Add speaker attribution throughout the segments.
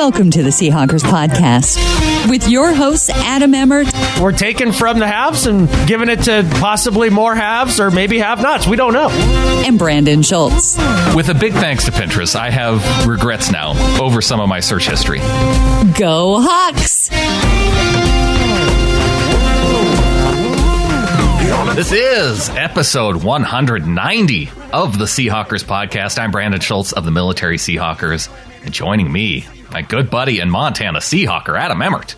Speaker 1: Welcome to the Seahawkers Podcast with your hosts, Adam Emmert.
Speaker 2: We're taking from the haves and giving it to possibly more haves or maybe have-nots. We don't know.
Speaker 1: And Brandon Schultz.
Speaker 3: With a big thanks to Pinterest, I have regrets now over some of my search history.
Speaker 1: Go Hawks!
Speaker 3: This is episode 190 of the Seahawkers Podcast. I'm Brandon Schultz of the Military Seahawkers. And joining me, my good buddy and Montana Seahawker, Adam Emmert.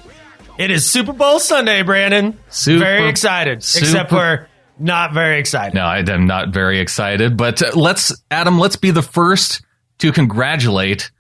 Speaker 2: It is Super Bowl Sunday, Brandon. Very excited, except we're not very excited.
Speaker 3: No, I'm not very excited. But let's be the first to congratulate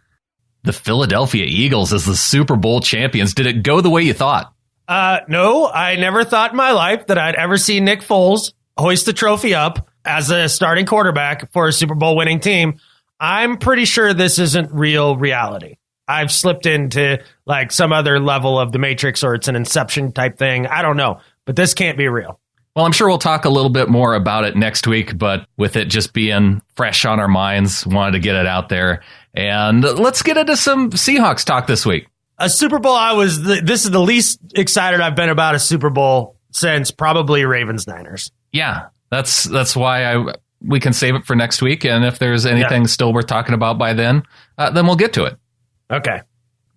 Speaker 3: the Philadelphia Eagles as the Super Bowl champions. Did it go the way you thought?
Speaker 2: No, I never thought in my life that I'd ever see Nick Foles hoist the trophy up as a starting quarterback for a Super Bowl winning team. I'm pretty sure this isn't real reality. I've slipped into like some other level of the Matrix, or it's an Inception type thing. I don't know, but this can't be real.
Speaker 3: Well, I'm sure we'll talk a little bit more about it next week, but with it just being fresh on our minds, wanted to get it out there. And let's get into some Seahawks talk this week.
Speaker 2: A Super Bowl, this is the least excited I've been about a Super Bowl since probably Ravens-Niners.
Speaker 3: Yeah, that's why we can save it for next week. And if there's anything still worth talking about by then we'll get to it.
Speaker 2: Okay.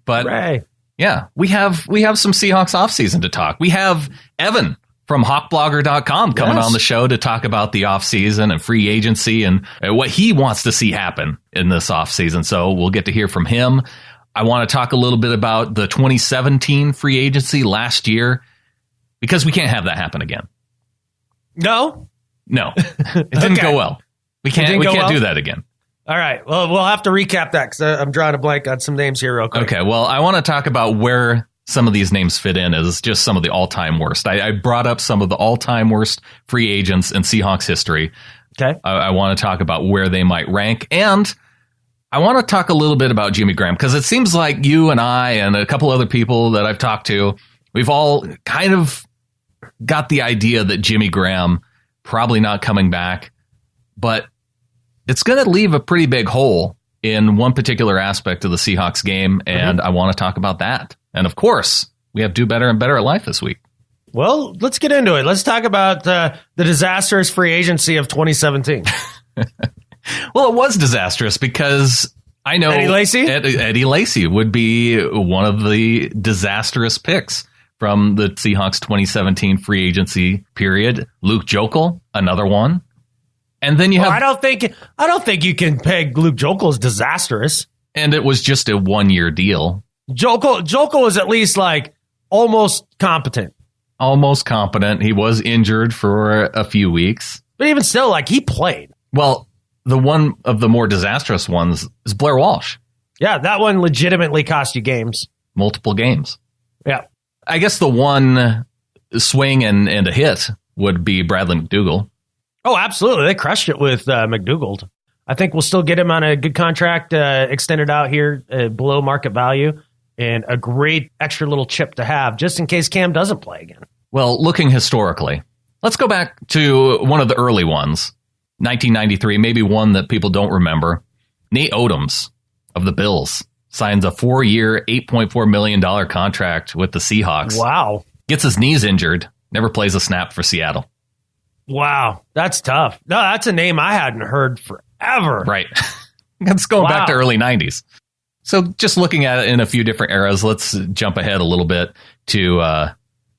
Speaker 3: But
Speaker 2: Hooray.
Speaker 3: Yeah, we have some Seahawks offseason to talk. We have Evan from hawkblogger.com coming on the show to talk about the offseason and free agency and what he wants to see happen in this offseason. So we'll get to hear from him. I want to talk a little bit about the 2017 free agency last year, because we can't have that happen again.
Speaker 2: No,
Speaker 3: it didn't go well. We can't do that again.
Speaker 2: All right. Well, we'll have to recap that because I'm drawing a blank on some names here real quick.
Speaker 3: Okay. Well, I want to talk about where some of these names fit in as just some of the all-time worst. I brought up some of the all-time worst free agents in Seahawks history.
Speaker 2: Okay.
Speaker 3: I want to talk about where they might rank, and I want to talk a little bit about Jimmy Graham, because it seems like you and I and a couple other people that I've talked to, we've all kind of got the idea that Jimmy Graham probably not coming back, but it's going to leave a pretty big hole in one particular aspect of the Seahawks game, and I want to talk about that. And of course, we have Do Better and Better at Life this week. Well,
Speaker 2: let's get into it. Let's talk about the disastrous free agency of 2017.
Speaker 3: Well, it was disastrous because I know
Speaker 2: Eddie Lacy?
Speaker 3: Eddie Lacy would be one of the disastrous picks from the Seahawks 2017 free agency period. Luke Joeckel, another one. And then you have...
Speaker 2: I don't think you can peg Luke Joeckel as disastrous.
Speaker 3: And it was just a one-year deal.
Speaker 2: Joeckel was at least like almost competent.
Speaker 3: Almost competent. He was injured for a few weeks.
Speaker 2: But even still, like, he played.
Speaker 3: Well, the one of the more disastrous ones is Blair Walsh.
Speaker 2: Yeah, that one legitimately cost you games.
Speaker 3: Multiple games.
Speaker 2: Yeah.
Speaker 3: I guess the one swing and a hit would be Bradley McDougald.
Speaker 2: Oh, absolutely. They crushed it with McDougald. I think we'll still get him on a good contract, extended out here below market value, and a great extra little chip to have just in case Cam doesn't play again.
Speaker 3: Well, looking historically, let's go back to one of the early ones. 1993, maybe one that people don't remember. Nate Odoms of the Bills signs a 4-year, $8.4 million contract with the Seahawks.
Speaker 2: Wow.
Speaker 3: Gets his knees injured, never plays a snap for Seattle.
Speaker 2: Wow, that's tough. No, that's a name I hadn't heard forever.
Speaker 3: Right. That's going back to early 90s. So just looking at it in a few different eras, let's jump ahead a little bit to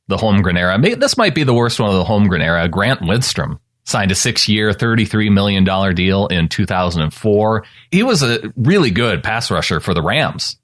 Speaker 3: the Holmgren era. This might be the worst one of the Holmgren era. Grant Widstrom signed a 6-year, $33 million deal in 2004. He was a really good pass rusher for the Rams,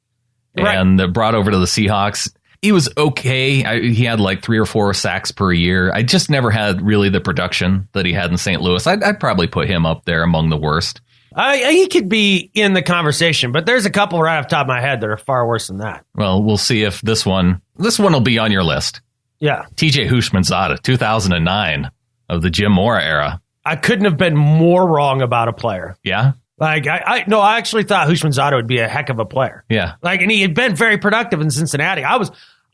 Speaker 3: and brought over to the Seahawks. He was okay. He had like 3 or 4 sacks per year. I just never had really the production that he had in St. Louis. I'd probably put him up there among the worst.
Speaker 2: He could be in the conversation, but there's a couple right off the top of my head that are far worse than that.
Speaker 3: Well, we'll see if this one will be on your list.
Speaker 2: Yeah.
Speaker 3: TJ Hushmanzada, 2009 of the Jim Mora era.
Speaker 2: I couldn't have been more wrong about a player.
Speaker 3: Yeah.
Speaker 2: Like, I actually thought Hushmanzada would be a heck of a player.
Speaker 3: Yeah.
Speaker 2: Like, and he had been very productive in Cincinnati.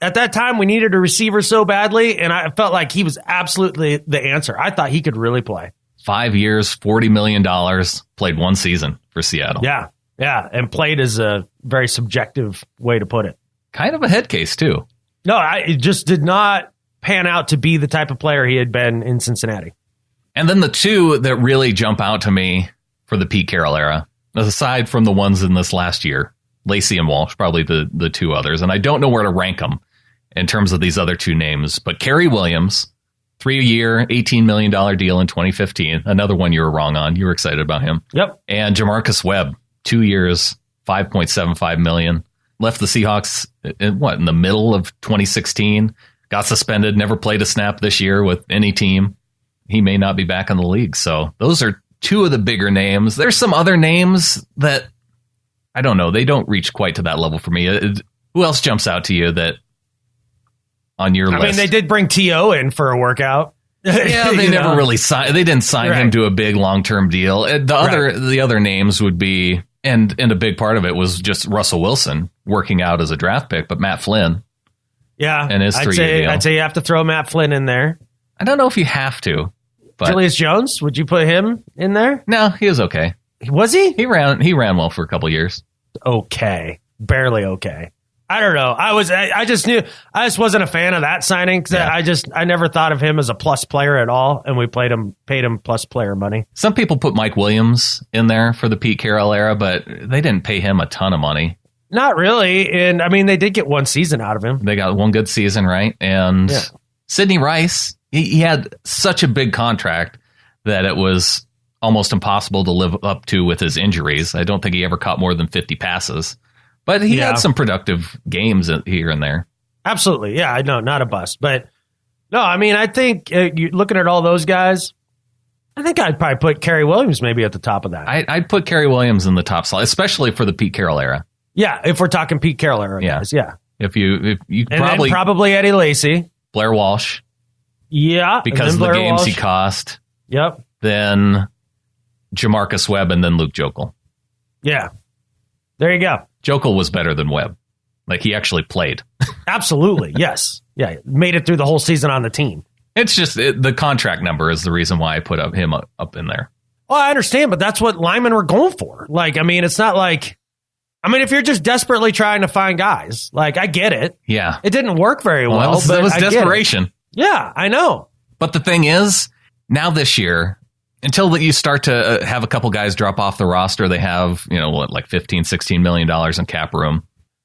Speaker 2: At that time, we needed a receiver so badly, and I felt like he was absolutely the answer. I thought he could really play.
Speaker 3: 5 years, $40 million, played one season for Seattle.
Speaker 2: Yeah. Yeah, and played is a very subjective way to put it.
Speaker 3: Kind of a head case, too.
Speaker 2: No, it just did not pan out to be the type of player he had been in Cincinnati.
Speaker 3: And then the two that really jump out to me for the Pete Carroll era, aside from the ones in this last year, Lacey and Walsh, probably the two others. And I don't know where to rank them in terms of these other two names. But Kerry Williams, 3-year, $18 million deal in 2015. Another one you were wrong on. You were excited about him.
Speaker 2: Yep.
Speaker 3: And Jamarcus Webb, 2 years, $5.75 million. Left the Seahawks in the middle of 2016. Got suspended, never played a snap this year with any team. He may not be back in the league. So those are two of the bigger names. There's some other names that, I don't know, they don't reach quite to that level for me. Who else jumps out to you that on your list?
Speaker 2: I mean, they did bring T.O. in for a workout.
Speaker 3: Yeah, they never really signed. They didn't sign him to a big long-term deal. The other names would be, and a big part of it was just Russell Wilson working out as a draft pick, but Matt Flynn.
Speaker 2: Yeah,
Speaker 3: and his 3-year deal.
Speaker 2: I'd say you have to throw Matt Flynn in there.
Speaker 3: I don't know if you have to. But
Speaker 2: Julius Jones, would you put him in there?
Speaker 3: No, he was okay.
Speaker 2: Was he?
Speaker 3: He ran well for a couple years.
Speaker 2: Okay, barely okay. I don't know. I just wasn't a fan of that signing because I never thought of him as a plus player at all, and we paid him plus player money.
Speaker 3: Some people put Mike Williams in there for the Pete Carroll era, but they didn't pay him a ton of money.
Speaker 2: Not really, and I mean they did get one season out of him.
Speaker 3: They got one good season, right? And Sidney Rice, he had such a big contract that it was almost impossible to live up to with his injuries. I don't think he ever caught more than 50 passes. But he had some productive games here and there.
Speaker 2: Absolutely. Yeah, I know, not a bust. But no, I mean, I think you're looking at all those guys, I think I'd probably put Kerry Williams maybe at the top of that.
Speaker 3: I'd put Kerry Williams in the top slot, especially for the Pete Carroll era.
Speaker 2: Yeah, if we're talking Pete Carroll era guys, yeah.
Speaker 3: If you
Speaker 2: and probably Eddie Lacy.
Speaker 3: Blair Walsh.
Speaker 2: Yeah.
Speaker 3: Because of the games he cost.
Speaker 2: Yep.
Speaker 3: Then Jamarcus Webb and then Luke Jokel.
Speaker 2: Yeah. There you go.
Speaker 3: Jokel was better than Webb. Like, he actually played.
Speaker 2: Absolutely, yes. Yeah, made it through the whole season on the team.
Speaker 3: It's just the contract number is the reason why I put him up in there.
Speaker 2: Well, I understand, but that's what linemen were going for. Like, I mean, it's not like... I mean, if you're just desperately trying to find guys, like, I get it.
Speaker 3: Yeah.
Speaker 2: It didn't work very well.
Speaker 3: That was desperation.
Speaker 2: Yeah, I know.
Speaker 3: But the thing is, now this year... Until you start to have a couple guys drop off the roster, they have, like $15, $16 million in cap room.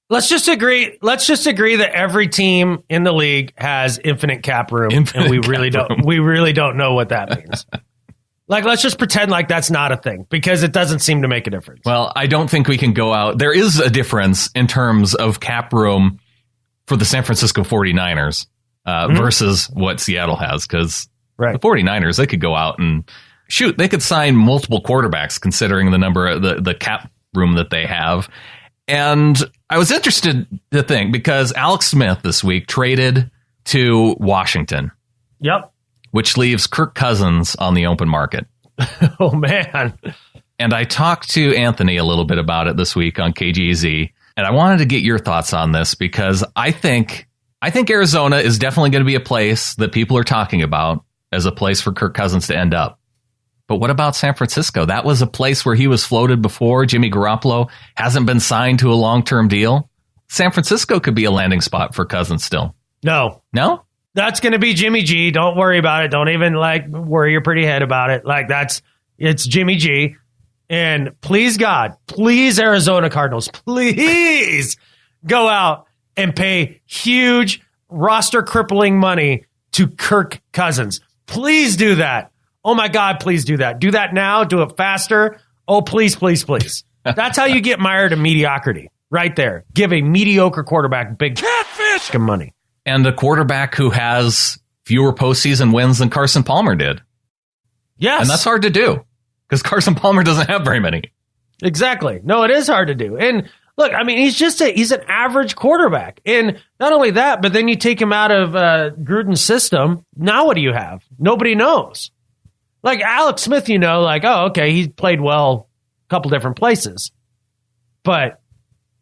Speaker 3: Let's just agree that every team in the league has infinite cap room, and we really don't know what that means. Like, let's just pretend like that's not a thing because it doesn't seem to make a difference. Well, I don't think we can go out. There is a difference in terms of cap room for the San Francisco 49ers versus what Seattle has, because the 49ers, they could go out and shoot, they could sign multiple quarterbacks considering the number of the cap room that they have. And I was interested to think because Alex Smith this week traded to Washington.
Speaker 2: Yep.
Speaker 3: Which leaves Kirk Cousins on the open market.
Speaker 2: Oh, man.
Speaker 3: And I talked to Anthony a little bit about it this week on KGZ. And I wanted to get your thoughts on this because I think Arizona is definitely going to be a place that people are talking about as a place for Kirk Cousins to end up. But what about San Francisco? That was a place where he was floated before. Jimmy Garoppolo hasn't been signed to a long-term deal. San Francisco could be a landing spot for Cousins still.
Speaker 2: No? That's going to be Jimmy G. Don't worry about it. Don't even worry your pretty head about it. It's Jimmy G. And please God, please Arizona Cardinals, please go out and pay huge roster crippling money to Kirk Cousins. Please do that. Oh, my God, please do that. Do that now. Do it faster. Oh, please, please, please. That's how you get mired in mediocrity. Right there. Give a mediocre quarterback big catfish money.
Speaker 3: And a quarterback who has fewer postseason wins than Carson Palmer did.
Speaker 2: Yes.
Speaker 3: And that's hard to do because Carson Palmer doesn't have very many.
Speaker 2: Exactly. No, it is hard to do. And look, I mean, he's an average quarterback. And not only that, but then you take him out of Gruden's system. Now what do you have? Nobody knows. Like Alex Smith, oh, okay, he played well a couple different places. But,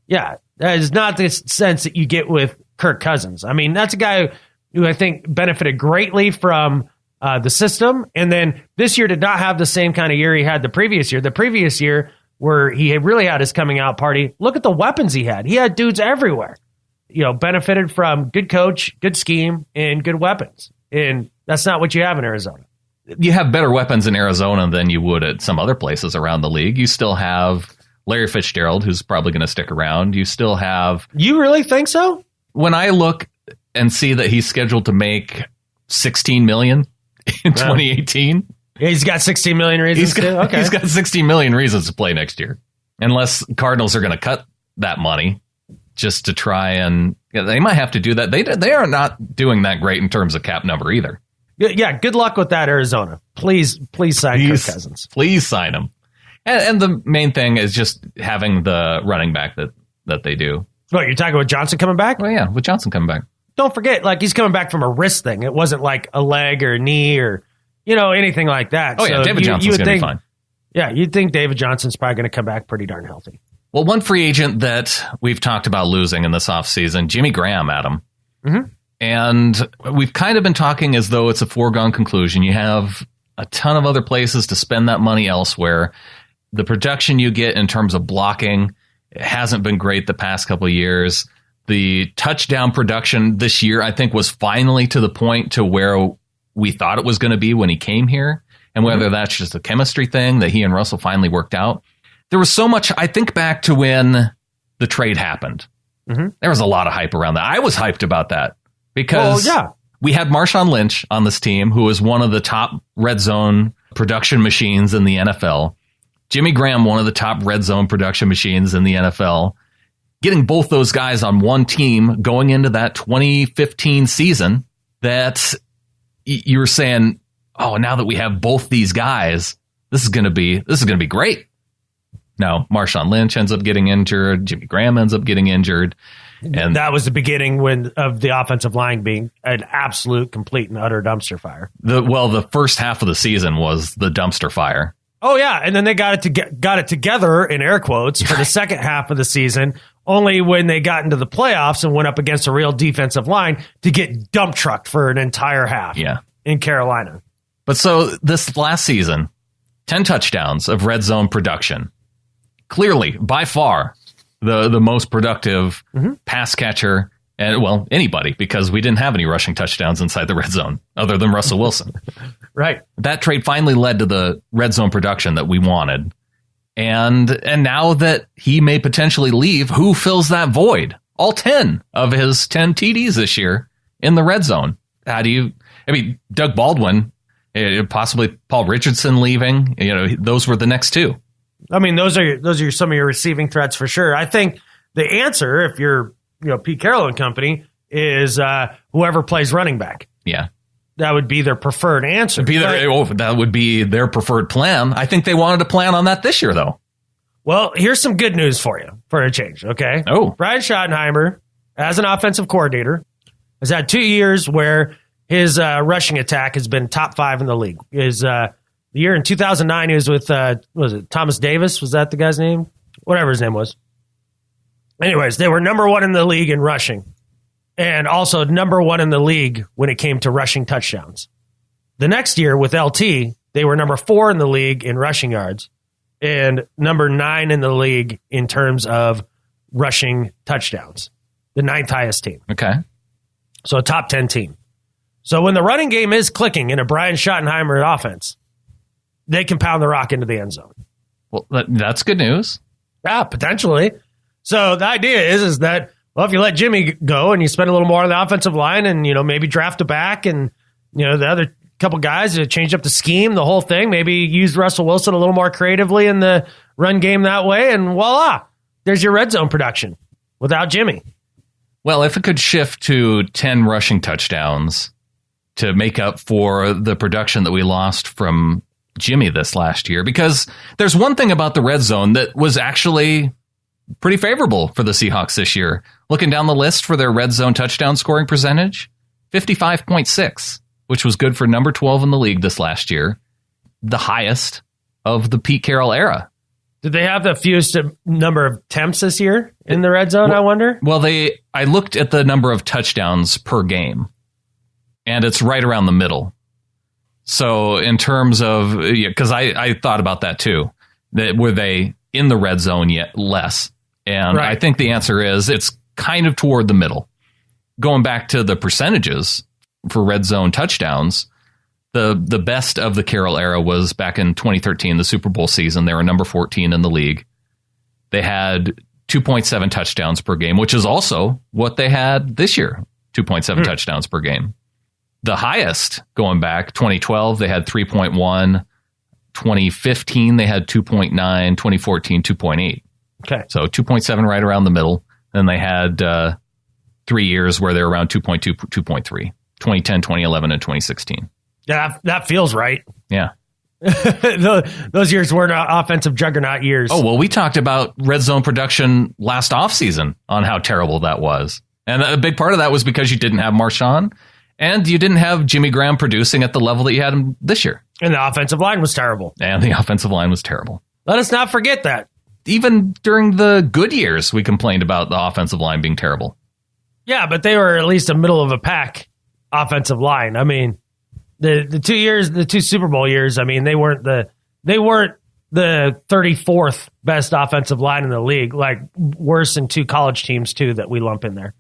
Speaker 2: yeah, that is not the sense that you get with Kirk Cousins. I mean, that's a guy who I think benefited greatly from the system. And then this year did not have the same kind of year he had the previous year. The previous year where he really had his coming out party. Look at the weapons he had. He had dudes everywhere. Benefited from good coach, good scheme, and good weapons. And that's not what you have in Arizona.
Speaker 3: You have better weapons in Arizona than you would at some other places around the league. You still have Larry Fitzgerald, who's probably going to stick around. You still have...
Speaker 2: You really think so?
Speaker 3: When I look and see that he's scheduled to make $16 million in 2018...
Speaker 2: He's got 16 million reasons
Speaker 3: He's got 16 million reasons to play next year. Unless Cardinals are going to cut that money just to try and... they might have to do that. They are not doing that great in terms of cap number either.
Speaker 2: Yeah, good luck with that, Arizona. Please sign Kirk Cousins.
Speaker 3: Please sign him. And the main thing is just having the running back that they do.
Speaker 2: What, you're talking about Johnson coming back?
Speaker 3: Well, yeah, with Johnson coming back.
Speaker 2: Don't forget, he's coming back from a wrist thing. It wasn't like a leg or a knee or, anything like that.
Speaker 3: Oh, yeah, David Johnson's going to be fine.
Speaker 2: Yeah, you'd think David Johnson's probably going to come back pretty darn healthy.
Speaker 3: Well, one free agent that we've talked about losing in this offseason, Jimmy Graham, Adam.
Speaker 2: Mm-hmm.
Speaker 3: And we've kind of been talking as though it's a foregone conclusion. You have a ton of other places to spend that money elsewhere. The production you get in terms of blocking hasn't been great the past couple of years. The touchdown production this year, I think, was finally to the point to where we thought it was going to be when he came here. And whether that's just a chemistry thing that he and Russell finally worked out. There was so much. I think back to when the trade happened.
Speaker 2: Mm-hmm.
Speaker 3: There was a lot of hype around that. I was hyped about that because we had Marshawn Lynch on this team, who was one of the top red zone production machines in the NFL. Jimmy Graham, one of the top red zone production machines in the NFL. Getting both those guys on one team going into that 2015 season, that you were saying, oh, now that we have both these guys, this is going to be great. Now, Marshawn Lynch ends up getting injured. Jimmy Graham ends up getting injured. And
Speaker 2: that was the beginning of the offensive line being an absolute, complete, and utter dumpster fire.
Speaker 3: The first half of the season was the dumpster fire.
Speaker 2: Oh, yeah. And then they got it together, in air quotes, for the second half of the season, only when they got into the playoffs and went up against a real defensive line to get dump trucked for an entire half in Carolina.
Speaker 3: But so this last season, 10 touchdowns of red zone production. Clearly, by far, the most productive pass catcher, and anybody, because we didn't have any rushing touchdowns inside the red zone other than Russell Wilson.
Speaker 2: Right.
Speaker 3: That trade finally led to the red zone production that we wanted. And now that he may potentially leave, who fills that void? All 10 of his 10 TDs this year in the red zone. Doug Baldwin, possibly Paul Richardson leaving, those were the next two.
Speaker 2: I mean, those are some of your receiving threats for sure. I think the answer, if you're Pete Carroll and company, is whoever plays running back.
Speaker 3: Yeah,
Speaker 2: that would be their preferred answer.
Speaker 3: That would be their preferred plan. I think they wanted to plan on that this year, though.
Speaker 2: Well, here's some good news for you for a change. Okay.
Speaker 3: Oh,
Speaker 2: Brian Schottenheimer, as an offensive coordinator, has had 2 years where his rushing attack has been top 5 in the league. The year in 2009, he was with, was it Thomas Davis? Was that the guy's name? Whatever his name was. Anyways, they were number 1 in the league in rushing and also number 1 in the league when it came to rushing touchdowns. The next year with LT, they were number 4 in the league in rushing yards and number 9 in the league in terms of rushing touchdowns. The 9th highest team.
Speaker 3: Okay.
Speaker 2: So a top 10 team. So when the running game is clicking in a Brian Schottenheimer offense, they can pound the rock into the end zone.
Speaker 3: Well, that's good news.
Speaker 2: Yeah, potentially. So the idea is that, if you let Jimmy go and you spend a little more on the offensive line and, maybe draft a back and, the other couple guys to change up the scheme, the whole thing, maybe use Russell Wilson a little more creatively in the run game that way, and voila, there's your red zone production without Jimmy.
Speaker 3: Well, if it could shift to 10 rushing touchdowns to make up for the production that we lost from Jimmy this last year, because there's one thing about the red zone that was actually pretty favorable for the Seahawks this year. Looking down the list for their red zone touchdown scoring percentage, 55.6, which was good for number 12 in the league this last year, the highest of the Pete Carroll era.
Speaker 2: Did they have the fewest number of attempts this year in the red zone, I wonder?
Speaker 3: Well, I looked at the number of touchdowns per game, and it's right around the middle. So in terms of, because I thought about that too, that were they in the red zone yet less? And I think the answer is it's kind of toward the middle. Going back to the percentages for red zone touchdowns, the best of the Carroll era was back in 2013, the Super Bowl season. They were number 14 in the league. They had 2.7 touchdowns per game, which is also what they had this year, 2.7 touchdowns per game. The highest going back, 2012, they had 3.1. 2015, they had 2.9. 2014, 2.8. Okay. So 2.7 right around the middle. Then they had 3 years where they were around 2.2, 2.3. 2010, 2011, and 2016.
Speaker 2: Yeah, that feels right.
Speaker 3: Yeah.
Speaker 2: Those years weren't offensive juggernaut years.
Speaker 3: Oh, well, we talked about red zone production last offseason on how terrible that was. And a big part of that was because you didn't have Marshawn and you didn't have Jimmy Graham producing at the level that you had him this year.
Speaker 2: And the offensive line was terrible.
Speaker 3: Let
Speaker 2: us not forget that.
Speaker 3: Even during the good years, we complained about the offensive line being terrible.
Speaker 2: Yeah, but they were at least a middle of a pack offensive line. I mean, the 2 years, the 2 Super Bowl years, I mean, they weren't the 34th best offensive line in the league, like worse than 2 college teams too that we lump in there.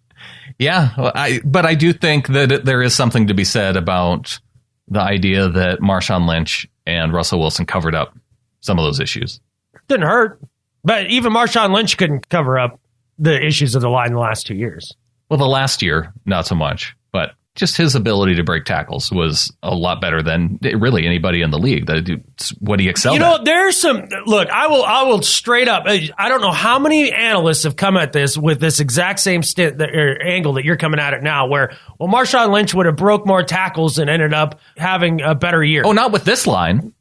Speaker 3: Yeah, but I do think that there is something to be said about the idea that Marshawn Lynch and Russell Wilson covered up some of those issues.
Speaker 2: Didn't hurt, but even Marshawn Lynch couldn't cover up the issues of the line the last 2 years.
Speaker 3: Well, the last year, not so much, but just his ability to break tackles was a lot better than really anybody in the league. That's what he excelled at.
Speaker 2: There's some, look, I will straight up, I don't know how many analysts have come at this with this exact same angle that you're coming at it now, where, well, Marshawn Lynch would have broke more tackles and ended up having a better year.
Speaker 3: Oh, not with this line.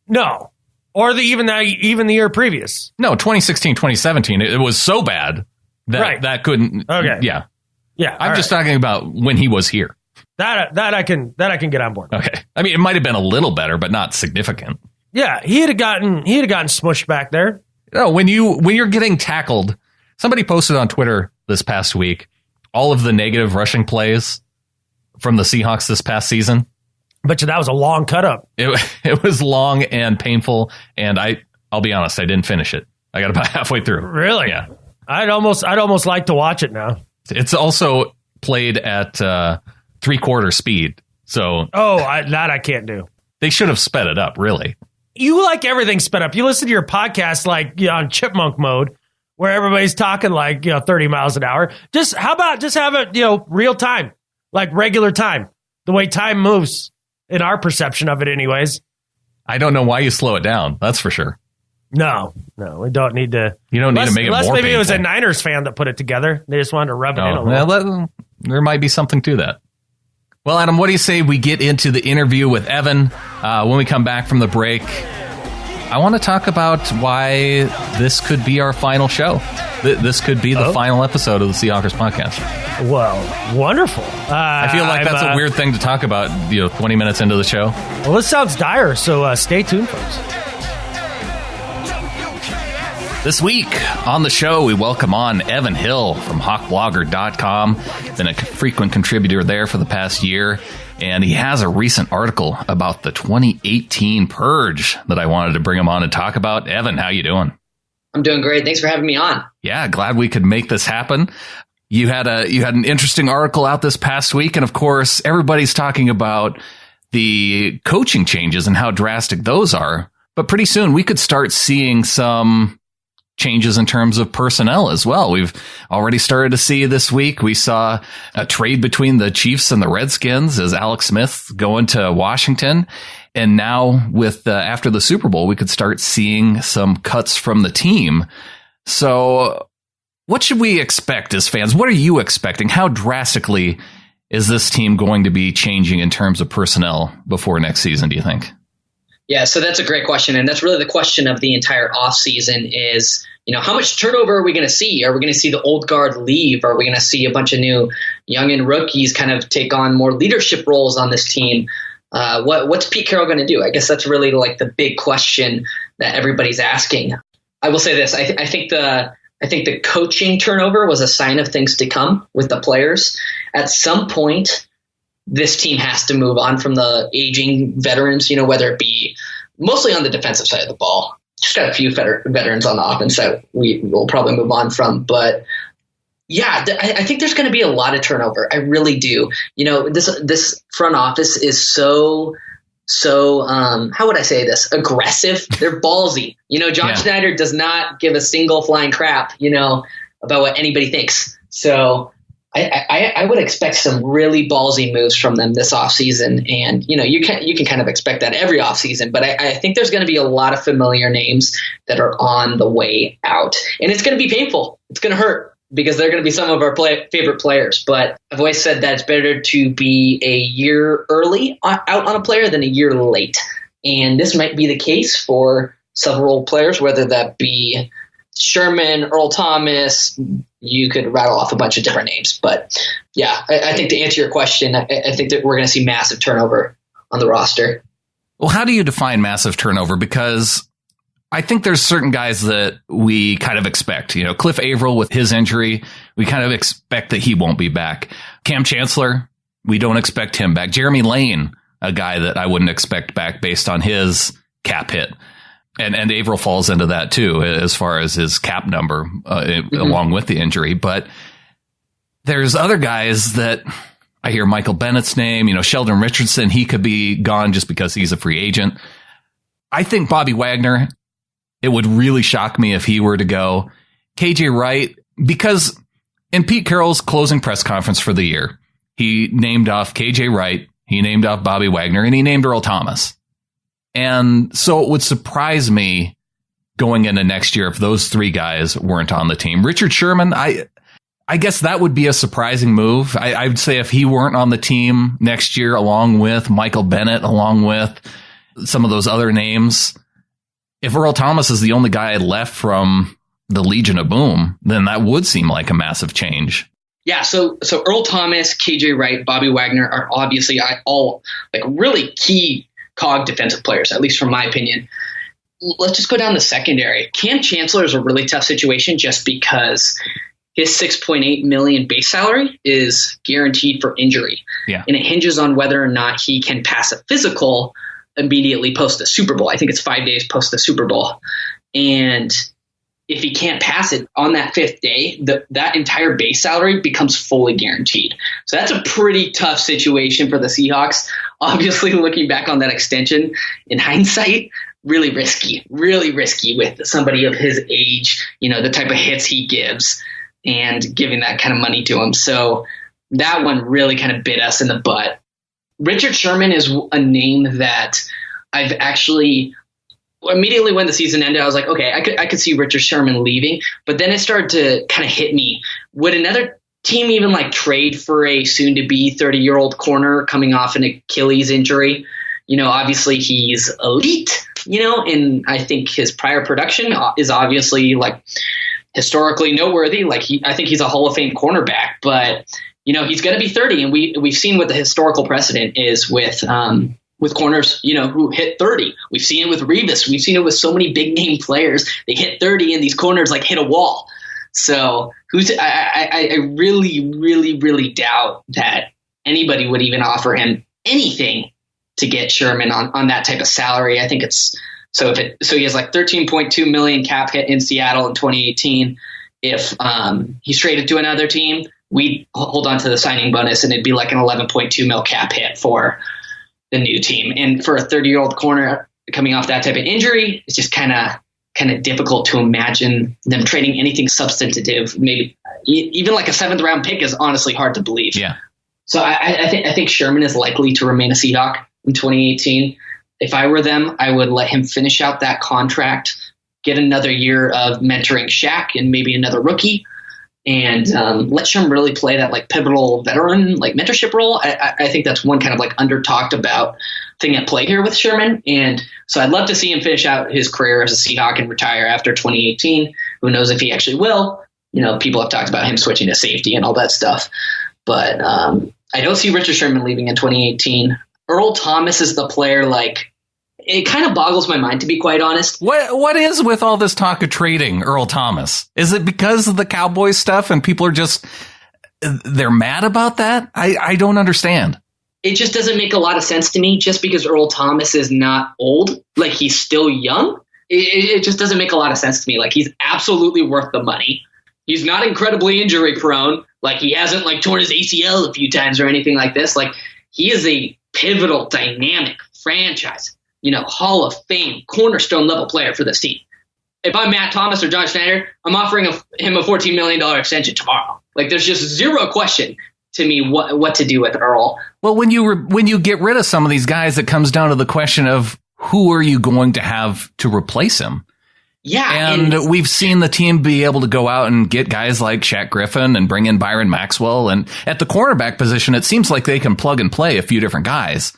Speaker 2: No. Or even the year previous.
Speaker 3: No, 2016, 2017, it was so bad that couldn't.
Speaker 2: Okay.
Speaker 3: Yeah.
Speaker 2: Yeah,
Speaker 3: I'm just talking about when he was here.
Speaker 2: That I can get on board.
Speaker 3: Okay, I mean it might have been a little better, but not significant.
Speaker 2: Yeah, he had gotten smushed back there.
Speaker 3: No, when you're getting tackled, somebody posted on Twitter this past week all of the negative rushing plays from the Seahawks this past season.
Speaker 2: But that was a long cut up.
Speaker 3: It was long and painful, and I'll be honest, I didn't finish it. I got about halfway through.
Speaker 2: Really?
Speaker 3: Yeah.
Speaker 2: I'd almost like to watch it now.
Speaker 3: It's also played at 3/4 speed. So
Speaker 2: that I can't do.
Speaker 3: They should have sped it up, really.
Speaker 2: You like everything sped up. You listen to your podcast like on chipmunk mode, where everybody's talking like 30 miles an hour. How about have it real time, like regular time, the way time moves in our perception of it, anyways.
Speaker 3: I don't know why you slow it down. That's for sure.
Speaker 2: No, we don't need to.
Speaker 3: You don't need to make it more painful.
Speaker 2: Maybe it was a Niners fan that put it together. They just wanted to rub it in a little.
Speaker 3: Well, there might be something to that. Well, Adam, what do you say we get into the interview with Evan? When we come back from the break, I want to talk about why this could be our final show. This could be the final episode of the Seahawks podcast.
Speaker 2: Well, wonderful.
Speaker 3: I feel like that's a weird thing to talk about, 20 minutes into the show.
Speaker 2: Well, this sounds dire, so stay tuned, folks.
Speaker 3: This week on the show, we welcome on Evan Hill from hawkblogger.com. Been a frequent contributor there for the past year, and he has a recent article about the 2018 purge that I wanted to bring him on and talk about. Evan, how you doing?
Speaker 4: I'm doing great. Thanks for having me on.
Speaker 3: Yeah, glad we could make this happen. You had an interesting article out this past week, and of course, everybody's talking about the coaching changes and how drastic those are. But pretty soon, we could start seeing some changes in terms of personnel as well. We've already started to see this week. We saw a trade between the Chiefs and the Redskins as Alex Smith going to Washington. And now with after the Super Bowl, we could start seeing some cuts from the team. So what should we expect as fans? What are you expecting? How drastically is this team going to be changing in terms of personnel before next season, do you think?
Speaker 4: Yeah, so that's a great question. And that's really the question of the entire offseason is, how much turnover are we going to see? Are we going to see the old guard leave? Are we going to see a bunch of new young and rookies kind of take on more leadership roles on this team? What's Pete Carroll going to do? I guess that's really like the big question that everybody's asking. I will say this. I think the coaching turnover was a sign of things to come with the players. At some point, this team has to move on from the aging veterans, whether it be mostly on the defensive side of the ball. just got a few veterans on the offense that we will probably move on from. But yeah, I think there's going to be a lot of turnover. I really do. This front office is so how would I say this? Aggressive. They're ballsy. John Schneider does not give a single flying crap, about what anybody thinks. So I would expect some really ballsy moves from them this offseason. And, you can kind of expect that every offseason. But I think there's going to be a lot of familiar names that are on the way out. And it's going to be painful. It's going to hurt because they're going to be some of our favorite players. But I've always said that it's better to be a year early out on a player than a year late. And this might be the case for several players, whether that be Sherman, Earl Thomas. You could rattle off a bunch of different names. But yeah, I think to answer your question, I think that we're going to see massive turnover on the roster.
Speaker 3: Well, how do you define massive turnover? Because I think there's certain guys that we kind of expect. Cliff Averill with his injury, we kind of expect that he won't be back. Cam Chancellor, we don't expect him back. Jeremy Lane, a guy that I wouldn't expect back based on his cap hit. And Averill falls into that too, as far as his cap number, along with the injury. But there's other guys that I hear Michael Bennett's name, Sheldon Richardson, he could be gone just because he's a free agent. I think Bobby Wagner, it would really shock me if he were to go. KJ Wright, because in Pete Carroll's closing press conference for the year, he named off KJ Wright, he named off Bobby Wagner, and he named Earl Thomas. And so it would surprise me going into next year if those three guys weren't on the team. Richard Sherman, I guess that would be a surprising move. I would say if he weren't on the team next year, along with Michael Bennett, along with some of those other names, if Earl Thomas is the only guy left from the Legion of Boom, then that would seem like a massive change.
Speaker 4: Yeah, so Earl Thomas, KJ Wright, Bobby Wagner are obviously all like really key cog defensive players, at least from my opinion. Let's just go down the secondary. Cam Chancellor is a really tough situation just because his $6.8 million base salary is guaranteed for injury.
Speaker 3: Yeah.
Speaker 4: And it hinges on whether or not he can pass a physical immediately post the Super Bowl. I think it's 5 days post the Super Bowl. And if he can't pass it on that fifth day, that entire base salary becomes fully guaranteed. So that's a pretty tough situation for the Seahawks. Obviously, looking back on that extension in hindsight, really risky with somebody of his age, the type of hits he gives and giving that kind of money to him. So that one really kind of bit us in the butt. Richard Sherman is a name that I've actually immediately when the season ended, I was like, okay, I could see Richard Sherman leaving, but then it started to kind of hit me. Would another team even like trade for a soon to be 30-year-old corner coming off an Achilles injury? Obviously he's elite, and I think his prior production is obviously like historically noteworthy. Like I think he's a Hall of Fame cornerback, but he's going to be 30, and we've seen what the historical precedent is with corners, who hit 30. We've seen it with Revis. We've seen it with so many big name players. They hit 30 and these corners like hit a wall. So I really, really, really doubt that anybody would even offer him anything to get Sherman on that type of salary. I think it's so he has like $13.2 million cap hit in Seattle in 2018. If he's traded to another team, we'd hold on to the signing bonus and it'd be like an $11.2 mil cap hit for the new team. And for a 30-year-old corner coming off that type of injury, it's just kind of difficult to imagine them trading anything substantive. Maybe even like a 7th round pick is honestly hard to believe.
Speaker 3: Yeah.
Speaker 4: So I think Sherman is likely to remain a Seahawk in 2018. If I were them, I would let him finish out that contract, get another year of mentoring Shaq and maybe another rookie, and let Sherman really play that like pivotal veteran like mentorship role. I think that's one kind of like under talked about thing at play here with Sherman. And so I'd love to see him finish out his career as a Seahawk and retire after 2018. Who knows if he actually will? People have talked about him switching to safety and all that stuff. But I don't see Richard Sherman leaving in 2018. Earl Thomas is the player, like, it kind of boggles my mind, to be quite honest.
Speaker 3: What is with all this talk of trading Earl Thomas? Is it because of the Cowboys stuff and people are just, they're mad about that? I don't understand.
Speaker 4: It just doesn't make a lot of sense to me. Just because Earl Thomas is not old, like he's still young, it just doesn't make a lot of sense to me. Like, he's absolutely worth the money. He's not incredibly injury prone. Like, he hasn't like torn his ACL a few times or anything like this. Like, he is a pivotal, dynamic franchise, Hall of Fame, cornerstone level player for this team. If I'm Matt Thomas or John Schneider, I'm offering him a $14 million extension tomorrow. Like, there's just zero question to me what to do with Earl.
Speaker 3: Well, when you get rid of some of these guys, it comes down to the question of who are you going to have to replace him?
Speaker 4: Yeah.
Speaker 3: And we've seen the team be able to go out and get guys like Shaq Griffin and bring in Byron Maxwell. And at the cornerback position, it seems like they can plug and play a few different guys.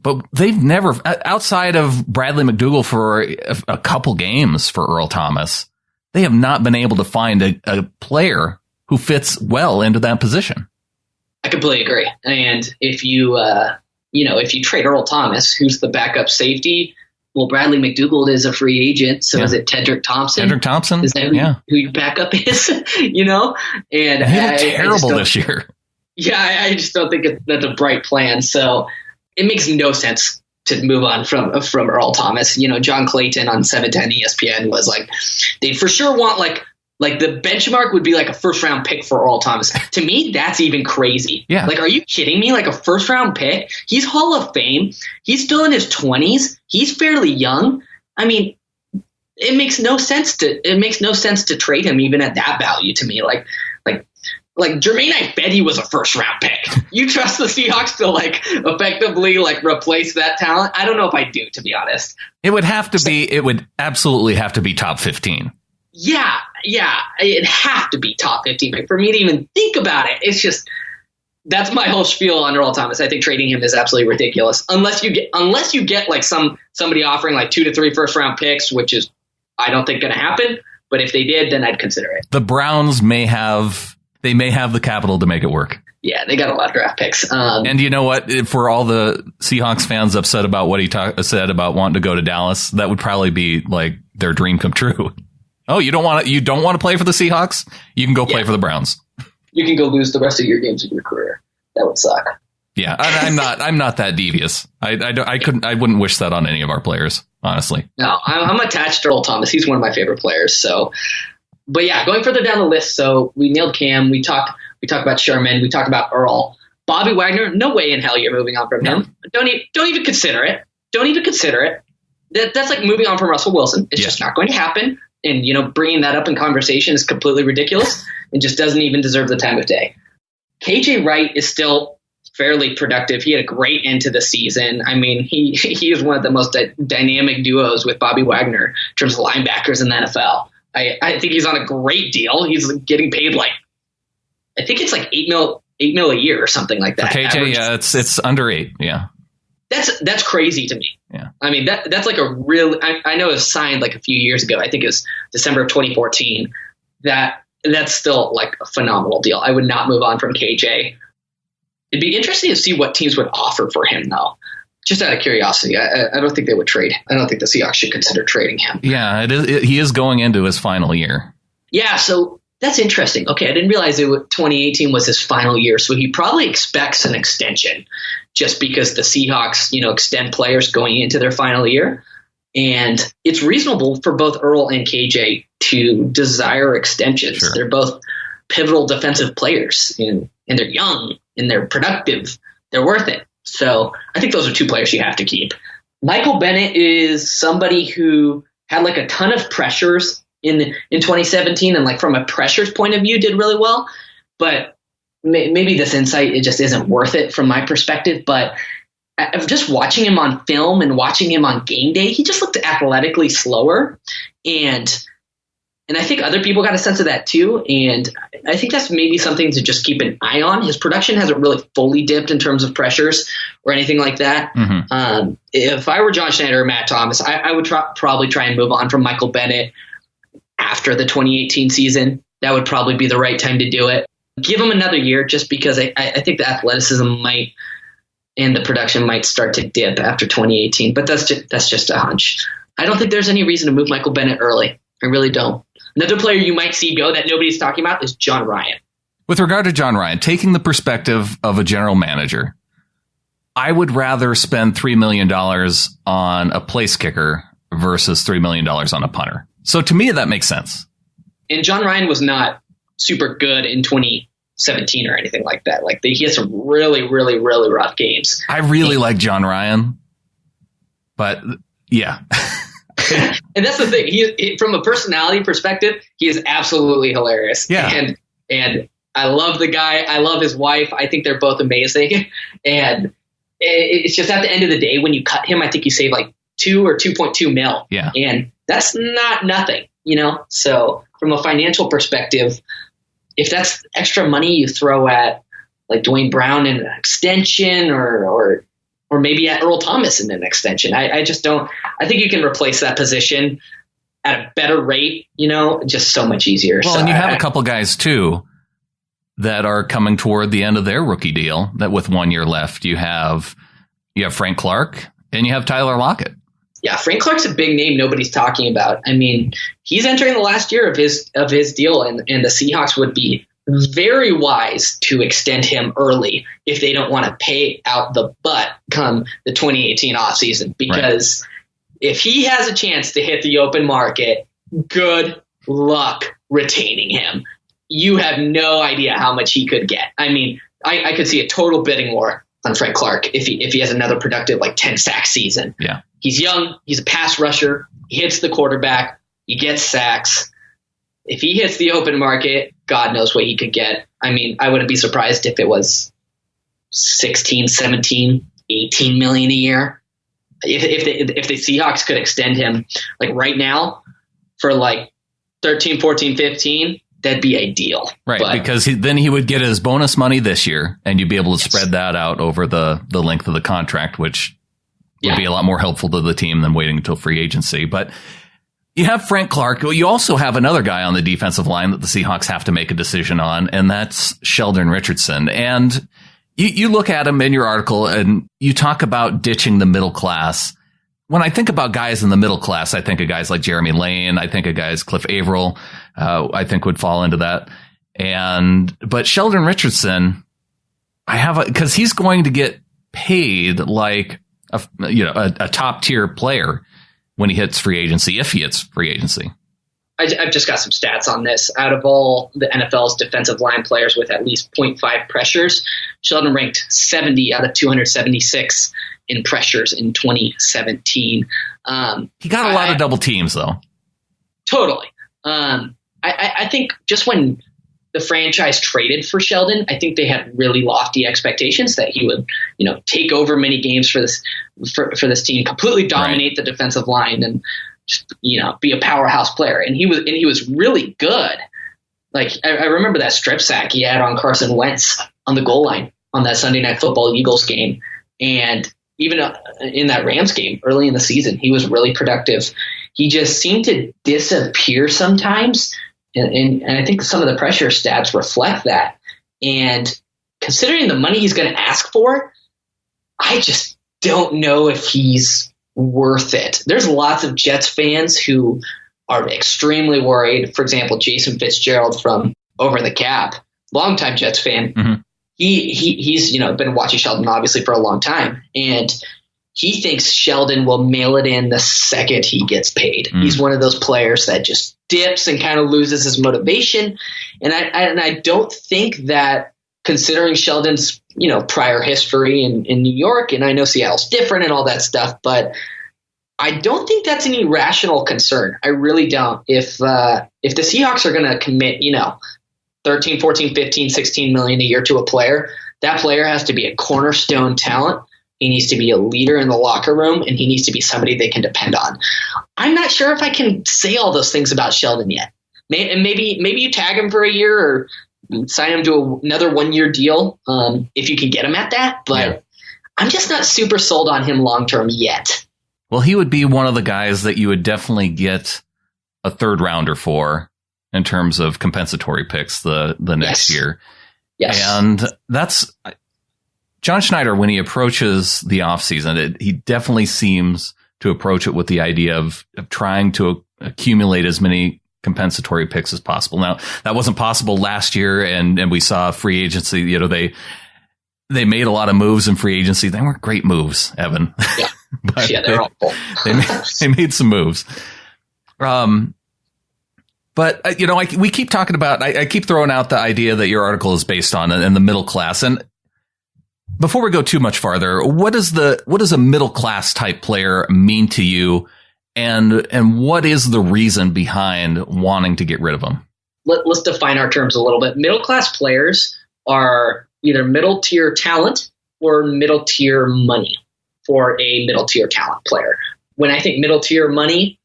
Speaker 3: But they've never, outside of Bradley McDougald for a couple games for Earl Thomas, they have not been able to find a player who fits well into that position.
Speaker 4: I completely agree. And if you trade Earl Thomas, who's the backup safety, well, Bradley McDougald is a free agent. So is it Tedrick Thompson?
Speaker 3: Tedrick Thompson?
Speaker 4: Is that who your backup is? And
Speaker 3: he looked terrible this year. Yeah,
Speaker 4: I just don't think that's a bright plan. So it makes no sense to move on from Earl Thomas. John Clayton on 710 ESPN was like, they for sure want like the benchmark would be like a first round pick for Earl Thomas. To me, that's even crazy.
Speaker 3: Yeah.
Speaker 4: Like, are you kidding me? Like, a first round pick? He's Hall of Fame. He's still in his 20s. He's fairly young. I mean, it makes no sense to trade him even at that value to me. Like Jermaine Ifedi was a first round pick. You trust the Seahawks to effectively replace that talent? I don't know if I do, to be honest.
Speaker 3: It would absolutely have to be top 15.
Speaker 4: Yeah, it'd have to be top 15 for me to even think about it. It's just, that's my whole spiel on Earl Thomas. I think trading him is absolutely ridiculous. Unless you get like somebody offering like 2 to 3 first round picks, which is, I don't think going to happen. But if they did, then I'd consider it.
Speaker 3: The Browns may have the capital to make it work.
Speaker 4: Yeah, they got a lot of draft picks.
Speaker 3: And you know what? For all the Seahawks fans upset about what he said about wanting to go to Dallas, that would probably be like their dream come true. Oh, you don't want to play for the Seahawks? You can go play for the Browns.
Speaker 4: You can go lose the rest of your games of your career. That would suck.
Speaker 3: Yeah, I'm not that devious. I wouldn't wish that on any of our players, honestly.
Speaker 4: No, I'm attached to Earl Thomas. He's one of my favorite players. So, but yeah, going further down the list. So we nailed Cam. We talked about Sherman. We talked about Earl. Bobby Wagner. No way in hell you're moving on from him. Don't even consider it. Don't even consider it. That's like moving on from Russell Wilson. It's just not going to happen. And, bringing that up in conversation is completely ridiculous and just doesn't even deserve the time of day. KJ Wright is still fairly productive. He had a great end to the season. I mean, he is one of the most dynamic duos with Bobby Wagner in terms of linebackers in the NFL. I think he's on a great deal. He's getting paid I think it's like $8 mil a year or something like that.
Speaker 3: For KJ, yeah, it's under 8. Yeah.
Speaker 4: That's crazy to me.
Speaker 3: Yeah.
Speaker 4: I mean, that's like a real, I know it was signed like a few years ago. I think it was December of 2014. That's still like a phenomenal deal. I would not move on from KJ. It'd be interesting to see what teams would offer for him, though. Just out of curiosity, I don't think they would trade. I don't think the Seahawks should consider trading him.
Speaker 3: Yeah, he is going into his final year.
Speaker 4: Yeah, so that's interesting. Okay, I didn't realize 2018 was his final year, so he probably expects an extension just because the Seahawks, extend players going into their final year. And it's reasonable for both Earl and KJ to desire extensions. Sure. They're both pivotal defensive players, and they're young, and they're productive. They're worth it. So I think those are 2 players you have to keep. Michael Bennett is somebody who had like a ton of pressures in 2017, and like from a pressures point of view did really well. But maybe this insight, it just isn't worth it from my perspective. But just watching him on film and watching him on game day, he just looked athletically slower. And I think other people got a sense of that too. And I think that's maybe something to just keep an eye on. His production hasn't really fully dipped in terms of pressures or anything like that. Mm-hmm. If I were John Schneider or Matt Thomas, I would probably try and move on from Michael Bennett after the 2018 season. That would probably be the right time to do it. Give him another year just because I think the athleticism might and the production might start to dip after 2018. But that's just a hunch. I don't think there's any reason to move Michael Bennett early. I really don't. Another player you might see go that nobody's talking about is John Ryan.
Speaker 3: With regard to John Ryan, taking the perspective of a general manager, I would rather spend $3 million on a place kicker versus $3 million on a punter. So to me, that makes sense.
Speaker 4: And John Ryan was not super good in 2017 or anything like that. Like he had some really, really, really rough games.
Speaker 3: I really like John Ryan, but yeah.
Speaker 4: And that's the thing. He, from a personality perspective, he is absolutely hilarious.
Speaker 3: Yeah.
Speaker 4: And I love the guy. I love his wife. I think they're both amazing. And it's just at the end of the day, when you cut him, I think you save like 2 or 2.2 mil.
Speaker 3: Yeah.
Speaker 4: And that's not nothing, So from a financial perspective, if that's extra money you throw at like Dwayne Brown in an extension or maybe at Earl Thomas in an extension, I just don't. I think you can replace that position at a better rate, just so much easier.
Speaker 3: Well,
Speaker 4: so
Speaker 3: and you have a couple guys too that are coming toward the end of their rookie deal. That with 1 year left, you have Frank Clark and you have Tyler Lockett.
Speaker 4: Yeah, Frank Clark's a big name nobody's talking about. I mean, he's entering the last year of his deal, and the Seahawks would be very wise to extend him early if they don't want to pay out the butt come the 2018 offseason. Because if he has a chance to hit the open market, good luck retaining him. You have no idea how much he could get. I mean, I could see a total bidding war on Frank Clark if he has another productive 10-sack season.
Speaker 3: Yeah.
Speaker 4: He's young. He's a pass rusher. He hits the quarterback. He gets sacks. If he hits the open market, God knows what he could get. I mean, I wouldn't be surprised if it was 16, 17, 18 million a year. If the Seahawks could extend him right now for 13, 14, 15, that'd be ideal.
Speaker 3: Right,
Speaker 4: but,
Speaker 3: because then he would get his bonus money this year, and you'd be able to spread that out over the length of the contract, which would be a lot more helpful to the team than waiting until free agency. But you have Frank Clark. Well, you also have another guy on the defensive line that the Seahawks have to make a decision on, and that's Sheldon Richardson. And you look at him in your article, and you talk about ditching the middle class. When I think about guys in the middle class, I think of guys like Jeremy Lane. I think of guys Cliff Averill, I think would fall into that. But Sheldon Richardson, because he's going to get paid like a top tier player when he hits free agency, if he hits free agency.
Speaker 4: I've just got some stats on this. Out of all the NFL's defensive line players with at least 0.5 pressures, Sheldon ranked 70 out of 276 in pressures in 2017.
Speaker 3: He got a lot of double teams, though.
Speaker 4: Totally. I think just when the franchise traded for Sheldon, I think they had really lofty expectations that he would, take over many games for this team, completely dominate the defensive line, and just, be a powerhouse player. And he was really good. I remember that strip sack he had on Carson Wentz on the goal line on that Sunday Night Football Eagles game, and even in that Rams game early in the season, he was really productive. He just seemed to disappear sometimes. And I think some of the pressure stats reflect that. And considering the money he's going to ask for, I just don't know if he's worth it. There's lots of Jets fans who are extremely worried. For example, Jason Fitzgerald from Over the Cap, longtime Jets fan. Mm-hmm. He's been watching Sheldon obviously for a long time, and he thinks Sheldon will mail it in the second he gets paid. He's one of those players that just dips and kind of loses his motivation. And I don't think that, considering Sheldon's, prior history in New York, and I know Seattle's different and all that stuff, but I don't think that's an irrational concern. I really don't. If the Seahawks are going to commit, 13, 14, 15, 16 million a year to a player, that player has to be a cornerstone talent. He needs to be a leader in the locker room, and he needs to be somebody they can depend on. I'm not sure if I can say all those things about Sheldon yet. Maybe you tag him for a year or sign him to another 1 year deal if you can get him at that. But I'm just not super sold on him long term yet.
Speaker 3: Well, he would be one of the guys that you would definitely get a third rounder for in terms of compensatory picks the next year.
Speaker 4: Yes.
Speaker 3: And that's John Schneider, when he approaches the offseason, he definitely seems to approach it with the idea of trying to accumulate as many compensatory picks as possible. Now, that wasn't possible last year, and we saw free agency. They made a lot of moves in free agency. They weren't great moves, Evan.
Speaker 4: Yeah.
Speaker 3: But
Speaker 4: yeah, they're awful.
Speaker 3: they made some moves. But, we keep talking about, I keep throwing out the idea that your article is based on in the middle class. And before we go too much farther, what does a middle class type player mean to you? And what is the reason behind wanting to get rid of them?
Speaker 4: Let's define our terms a little bit. Middle class players are either middle tier talent or middle tier money for a middle tier talent player. When I think middle tier money,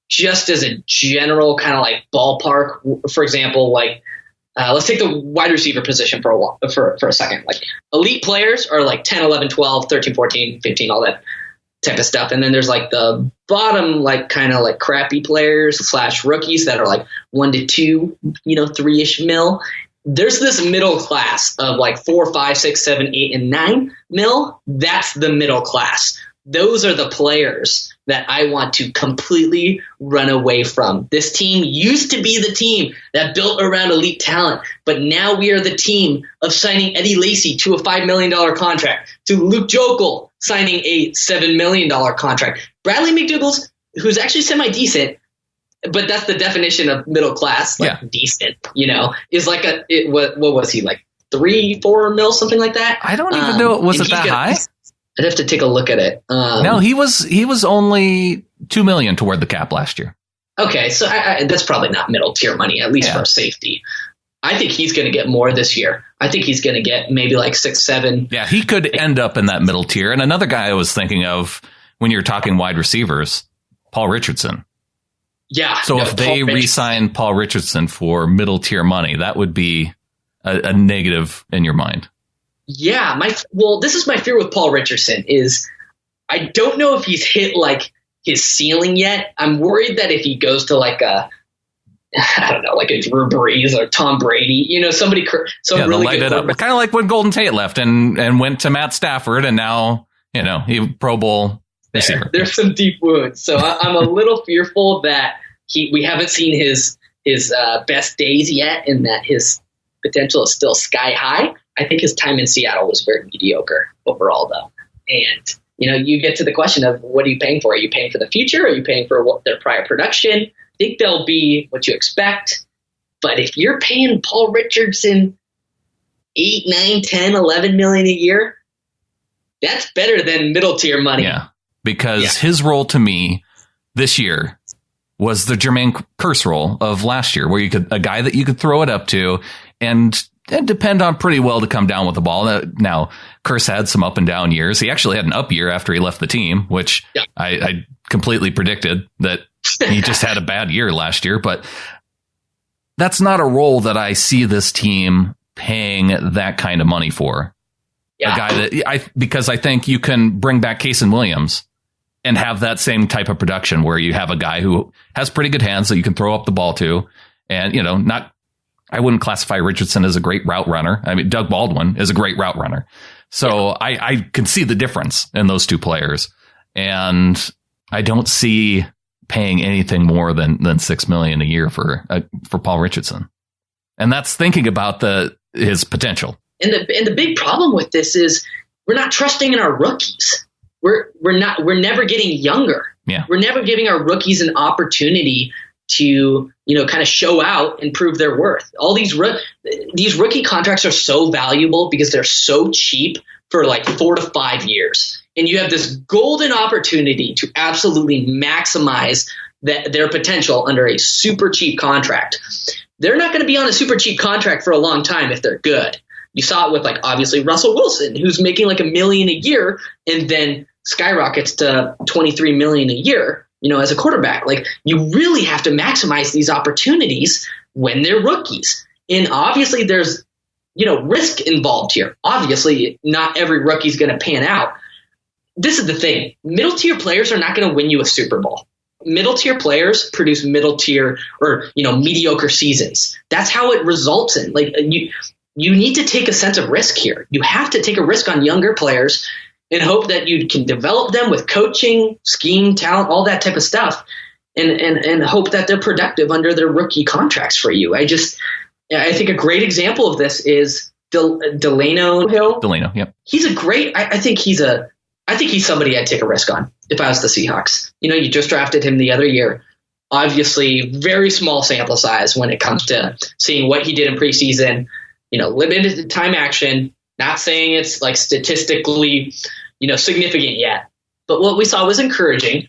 Speaker 4: just as a general kind of like ballpark, for example, like let's take the wide receiver position for a second. Like elite players are like 10, 11, 12, 13, 14, 15, all that type of stuff. And then there's like the bottom, like kind of like crappy players / rookies that are like 1 to 2, 3-ish mil. There's this middle class of like 4, 5, 6, 7, 8, and 9 mil. That's the middle class. Those are the players that I want to completely run away from. This team used to be the team that built around elite talent, but now we are the team of signing Eddie Lacy to a $5 million contract, to Luke Jokel signing a $7 million contract. Bradley McDougall's, who's actually semi-decent, but that's the definition of middle class, decent, is like what was he, like 3-4 mil, something like that?
Speaker 3: I don't even know. Was it that high?
Speaker 4: I'd have to take a look at it.
Speaker 3: No, he was only $2 million toward the cap last year.
Speaker 4: Okay, so that's probably not middle tier money, at least for safety. I think he's going to get more this year. I think he's going to get maybe like 6, 7.
Speaker 3: Yeah, he could end up in that middle tier. And another guy I was thinking of when you're talking wide receivers, Paul Richardson.
Speaker 4: Yeah.
Speaker 3: So if they re-sign Paul Richardson for middle tier money, that would be a negative in your mind.
Speaker 4: Yeah, this is my fear with Paul Richardson is I don't know if he's hit like his ceiling yet. I'm worried that if he goes to like a Drew Brees or Tom Brady, somebody really
Speaker 3: light it up. Kind of like when Golden Tate left and went to Matt Stafford, and now he Pro Bowl receiver.
Speaker 4: There's some deep wounds, so I'm a little fearful that we haven't seen his best days yet, and that his potential is still sky high. I think his time in Seattle was very mediocre overall, though. And, you get to the question of what are you paying for? Are you paying for the future? Are you paying for their prior production? I think they'll be what you expect. But if you're paying Paul Richardson 8, 9, 10, 11 million a year, that's better than middle tier money.
Speaker 3: Yeah, because his role to me this year was the Jermaine Kearse role of last year, where a guy that you could throw it up to and depend on pretty well to come down with the ball. Now, Kearse had some up and down years. He actually had an up year after he left the team, which I completely predicted that he just had a bad year last year. But that's not a role that I see this team paying that kind of money for. Yeah. A guy that because I think you can bring back Kason Williams and have that same type of production where you have a guy who has pretty good hands that you can throw up the ball to, and I wouldn't classify Richardson as a great route runner. I mean, Doug Baldwin is a great route runner. So I can see the difference in those two players. And I don't see paying anything more than $6 million a year for Paul Richardson. And that's thinking about his potential.
Speaker 4: And the big problem with this is we're not trusting in our rookies. We're never getting younger.
Speaker 3: Yeah.
Speaker 4: We're never giving our rookies an opportunity to, kind of show out and prove their worth. All these rookie contracts are so valuable because they're so cheap for like 4 to 5 years. And you have this golden opportunity to absolutely maximize their potential under a super cheap contract. They're not going to be on a super cheap contract for a long time if they're good. You saw it with like obviously Russell Wilson, who's making like $1 million a year and then skyrockets to $23 million a year. As a quarterback, like you really have to maximize these opportunities when they're rookies. And obviously there's, risk involved here. Obviously not every rookie is going to pan out. This is the thing. Middle tier players are not going to win you a Super Bowl. Middle tier players produce middle tier or, mediocre seasons. That's how it results in. Like you need to take a sense of risk here. You have to take a risk on younger players and hope that you can develop them with coaching, scheme, talent, all that type of stuff, and hope that they're productive under their rookie contracts for you. I think a great example of this is Delano Hill.
Speaker 3: Delano, yep.
Speaker 4: He's a great. I think he's a I think he's somebody I'd take a risk on if I was the Seahawks. You just drafted him the other year. Obviously, very small sample size when it comes to seeing what he did in preseason. Limited time action. Not saying it's like statistically, significant yet. But what we saw was encouraging,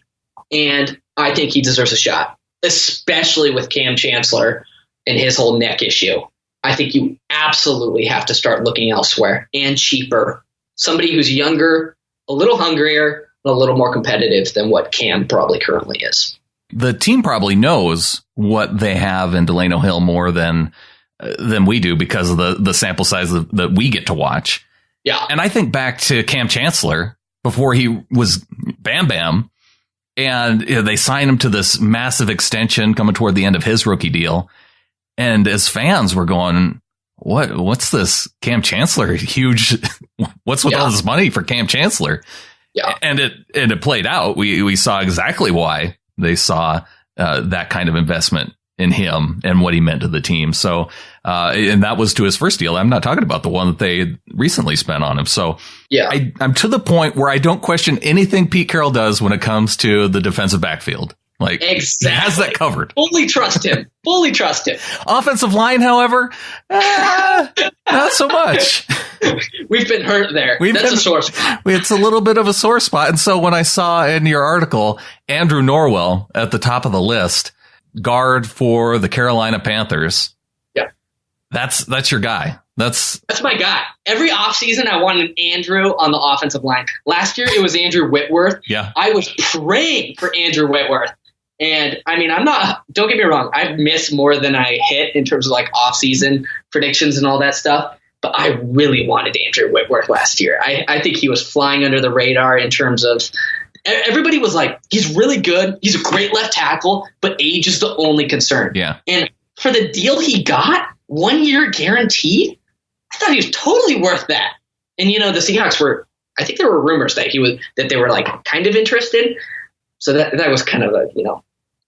Speaker 4: and I think he deserves a shot, especially with Cam Chancellor and his whole neck issue. I think you absolutely have to start looking elsewhere and cheaper. Somebody who's younger, a little hungrier, and a little more competitive than what Cam probably currently is.
Speaker 3: The team probably knows what they have in Delano Hill more than we do because of the sample size that we get to watch.
Speaker 4: Yeah.
Speaker 3: And I think back to Cam Chancellor before he was Bam Bam, and they signed him to this massive extension coming toward the end of his rookie deal. And as fans were going, what's this Cam Chancellor huge? What's with all this money for Cam Chancellor?
Speaker 4: Yeah.
Speaker 3: And it played out. We saw exactly why they saw that kind of investment in him and what he meant to the team. So, and that was to his first deal. I'm not talking about the one that they recently spent on him. So
Speaker 4: yeah,
Speaker 3: I'm to the point where I don't question anything Pete Carroll does when it comes to the defensive backfield. Like, exactly. He has that covered.
Speaker 4: Fully trust him. Fully trust him.
Speaker 3: Offensive line, however, not so much.
Speaker 4: We've been hurt there. That's a sore spot.
Speaker 3: It's a little bit of a sore spot. And so when I saw in your article, Andrew Norwell at the top of the list, guard for the Carolina Panthers.
Speaker 4: Yeah.
Speaker 3: That's your guy. That's
Speaker 4: my guy. Every offseason, I wanted Andrew on the offensive line. Last year, it was Andrew Whitworth.
Speaker 3: Yeah.
Speaker 4: I was praying for Andrew Whitworth. And I mean, don't get me wrong. I've missed more than I hit in terms of like off-season predictions and all that stuff. But I really wanted Andrew Whitworth last year. I think he was flying under the radar in terms of everybody was like, he's really good. He's a great left tackle, but age is the only concern.
Speaker 3: Yeah.
Speaker 4: And for the deal he got, 1 year guaranteed, I thought he was totally worth that. And, the Seahawks I think there were rumors that they were like kind of interested. So that was kind of a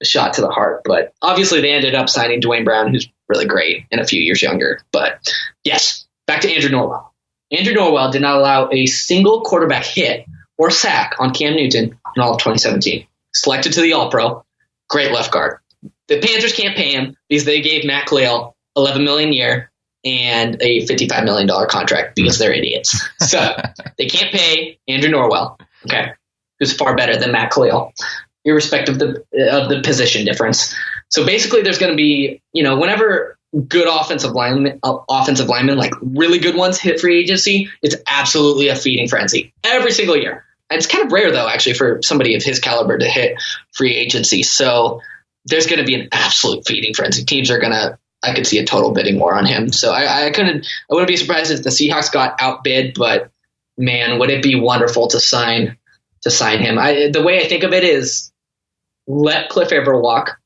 Speaker 4: shot to the heart. But obviously they ended up signing Dwayne Brown, who's really great and a few years younger. But yes, back to Andrew Norwell. Andrew Norwell did not allow a single quarterback hit or sack on Cam Newton in all of 2017. Selected to the All-Pro. Great left guard. The Panthers can't pay him because they gave Matt Kalil $11 million a year and a $55 million contract because they're idiots. So they can't pay Andrew Norwell, okay, who's far better than Matt Kalil, irrespective of the position difference. So basically there's going to be, whenever good offensive linemen, like really good ones, hit free agency, it's absolutely a feeding frenzy every single year. And it's kind of rare, though, actually, for somebody of his caliber to hit free agency. So there's going to be an absolute feeding frenzy. Teams are going to, I could see a total bidding war on him. So I wouldn't be surprised if the Seahawks got outbid, but man, would it be wonderful to sign him. The way I think of it is let Cliff Avril walk.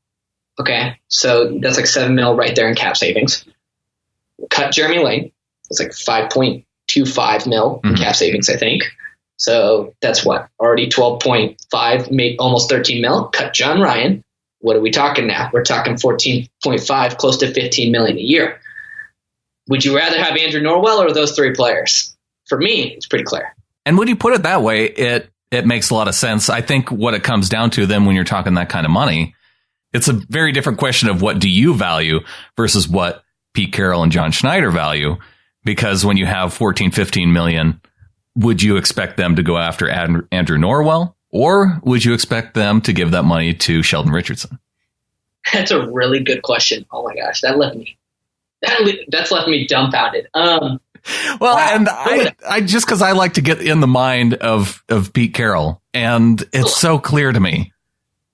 Speaker 4: Okay, so that's like $7 million right there in cap savings. Cut Jeremy Lane. That's like $5.25 million in cap savings, I think. So that's what? Already 12.5, made almost $13 million. Cut John Ryan. What are we talking now? We're talking 14.5, close to $15 million a year. Would you rather have Andrew Norwell or those three players? For me, it's pretty clear.
Speaker 3: And when you put it that way, it makes a lot of sense. I think what it comes down to then when you're talking that kind of money, it's a very different question of what do you value versus what Pete Carroll and John Schneider value. Because when you have 14, 15 million, would you expect them to go after Andrew Norwell, or would you expect them to give that money to Sheldon Richardson?
Speaker 4: That's a really good question. Oh my gosh, that's left me dumbfounded. Well,
Speaker 3: wow. And I just because I like to get in the mind of Pete Carroll, and it's so clear to me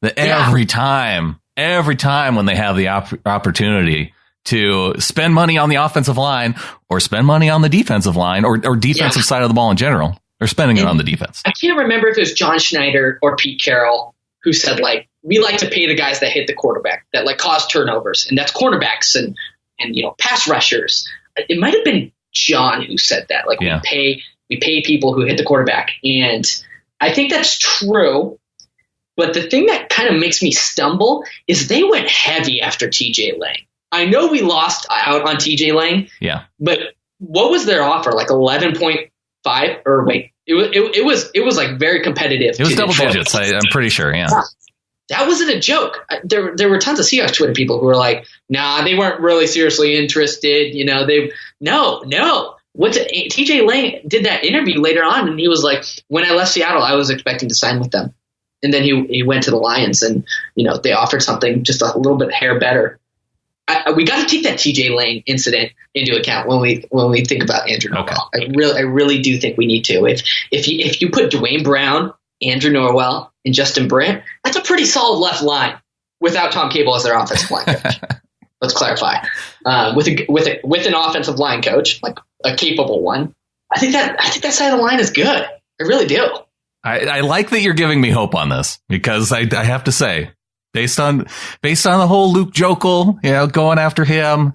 Speaker 3: that every time when they have the opportunity to spend money on the offensive line or spend money on the defensive line or defensive side of the ball in general, they're spending it on the defense. I
Speaker 4: can't remember if it was John Schneider or Pete Carroll who said, like, we like to pay the guys that hit the quarterback, that like cause turnovers, and that's cornerbacks and pass rushers. It might have been John who said that. Like, we pay people who hit the quarterback. And I think that's true. But the thing that kind of makes me stumble is they went heavy after TJ Lang. I know we lost out on TJ Lang.
Speaker 3: Yeah.
Speaker 4: But what was their offer? Like 11.5 or wait, It was like very competitive.
Speaker 3: It was double digits. I'm pretty sure. Yeah.
Speaker 4: That wasn't a joke. There were tons of Seahawks Twitter people who were like, nah, they weren't really seriously interested. No. TJ Lang did that interview later on, and he was like, when I left Seattle, I was expecting to sign with them. And then he went to the Lions, and, they offered something just a little bit hair better. We got to take that TJ Lang incident into account when we think about Andrew Norwell. Okay. I really do think we need to. If you put Dwayne Brown, Andrew Norwell, and Justin Britt, that's a pretty solid left line without Tom Cable as their offensive line coach. Let's clarify. With an offensive line coach, like a capable one, I think that side of the line is good. I really do.
Speaker 3: I like that you're giving me hope on this, because I have to say, based on the whole Luke Jokel, going after him,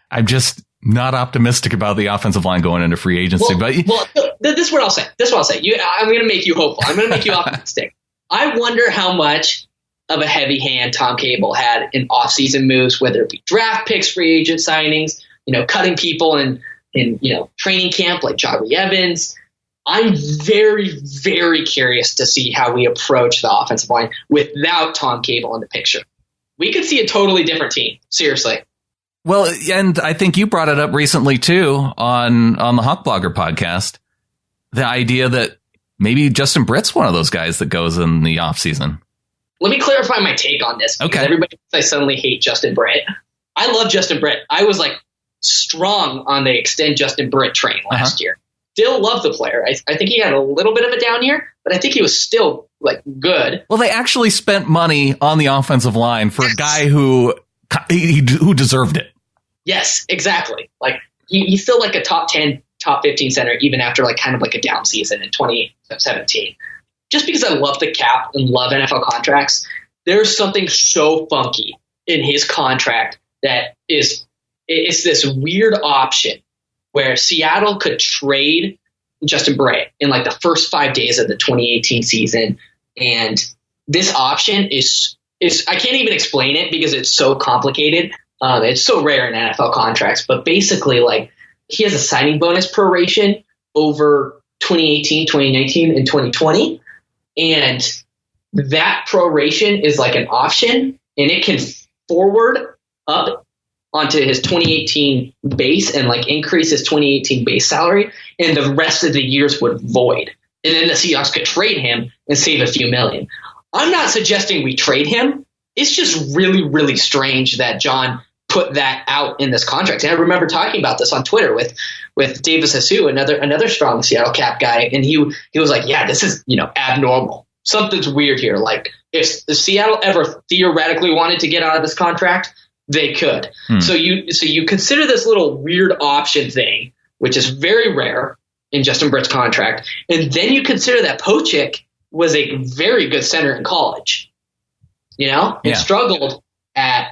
Speaker 3: I'm just not optimistic about the offensive line going into free agency.
Speaker 4: This is what I'll say. I'm going to make you hopeful. I'm going to make you optimistic. I wonder how much of a heavy hand Tom Cable had in offseason moves, whether it be draft picks, free agent signings, cutting people in training camp like Jabari Evans. I'm very, very curious to see how we approach the offensive line without Tom Cable in the picture. We could see a totally different team. Seriously.
Speaker 3: Well, and I think you brought it up recently too on the Hawk Blogger podcast, the idea that maybe Justin Britt's one of those guys that goes in the offseason.
Speaker 4: Let me clarify my take on this.
Speaker 3: Okay.
Speaker 4: Everybody thinks I suddenly hate Justin Britt. I love Justin Britt. I was strong on the extend Justin Britt train last year. Still love the player. I think he had a little bit of a down year, but I think he was still good.
Speaker 3: Well, they actually spent money on the offensive line for a guy who deserved it.
Speaker 4: Yes, exactly. He's still a top 10, top 15 center, even after kind of a down season in 2017. Just because I love the cap and love NFL contracts, there's something so funky in his contract that it's this weird option where Seattle could trade Justin Britt in the first 5 days of the 2018 season. And this option is I can't even explain it because it's so complicated. It's so rare in NFL contracts, but basically he has a signing bonus proration over 2018, 2019, and 2020. And that proration is an option, and it can forward up onto his 2018 base and increase his 2018 base salary, and the rest of the years would void. And then the Seahawks could trade him and save a few million. I'm not suggesting we trade him. It's just really, really strange that John put that out in this contract. And I remember talking about this on Twitter with Davis Hasu, another strong Seattle cap guy, and he was like, yeah, this is abnormal. Something's weird here. If Seattle ever theoretically wanted to get out of this contract, they could. So you consider this little weird option thing, which is very rare in Justin Britt's contract, and then you consider that Pochik was a very good center in college, and struggled at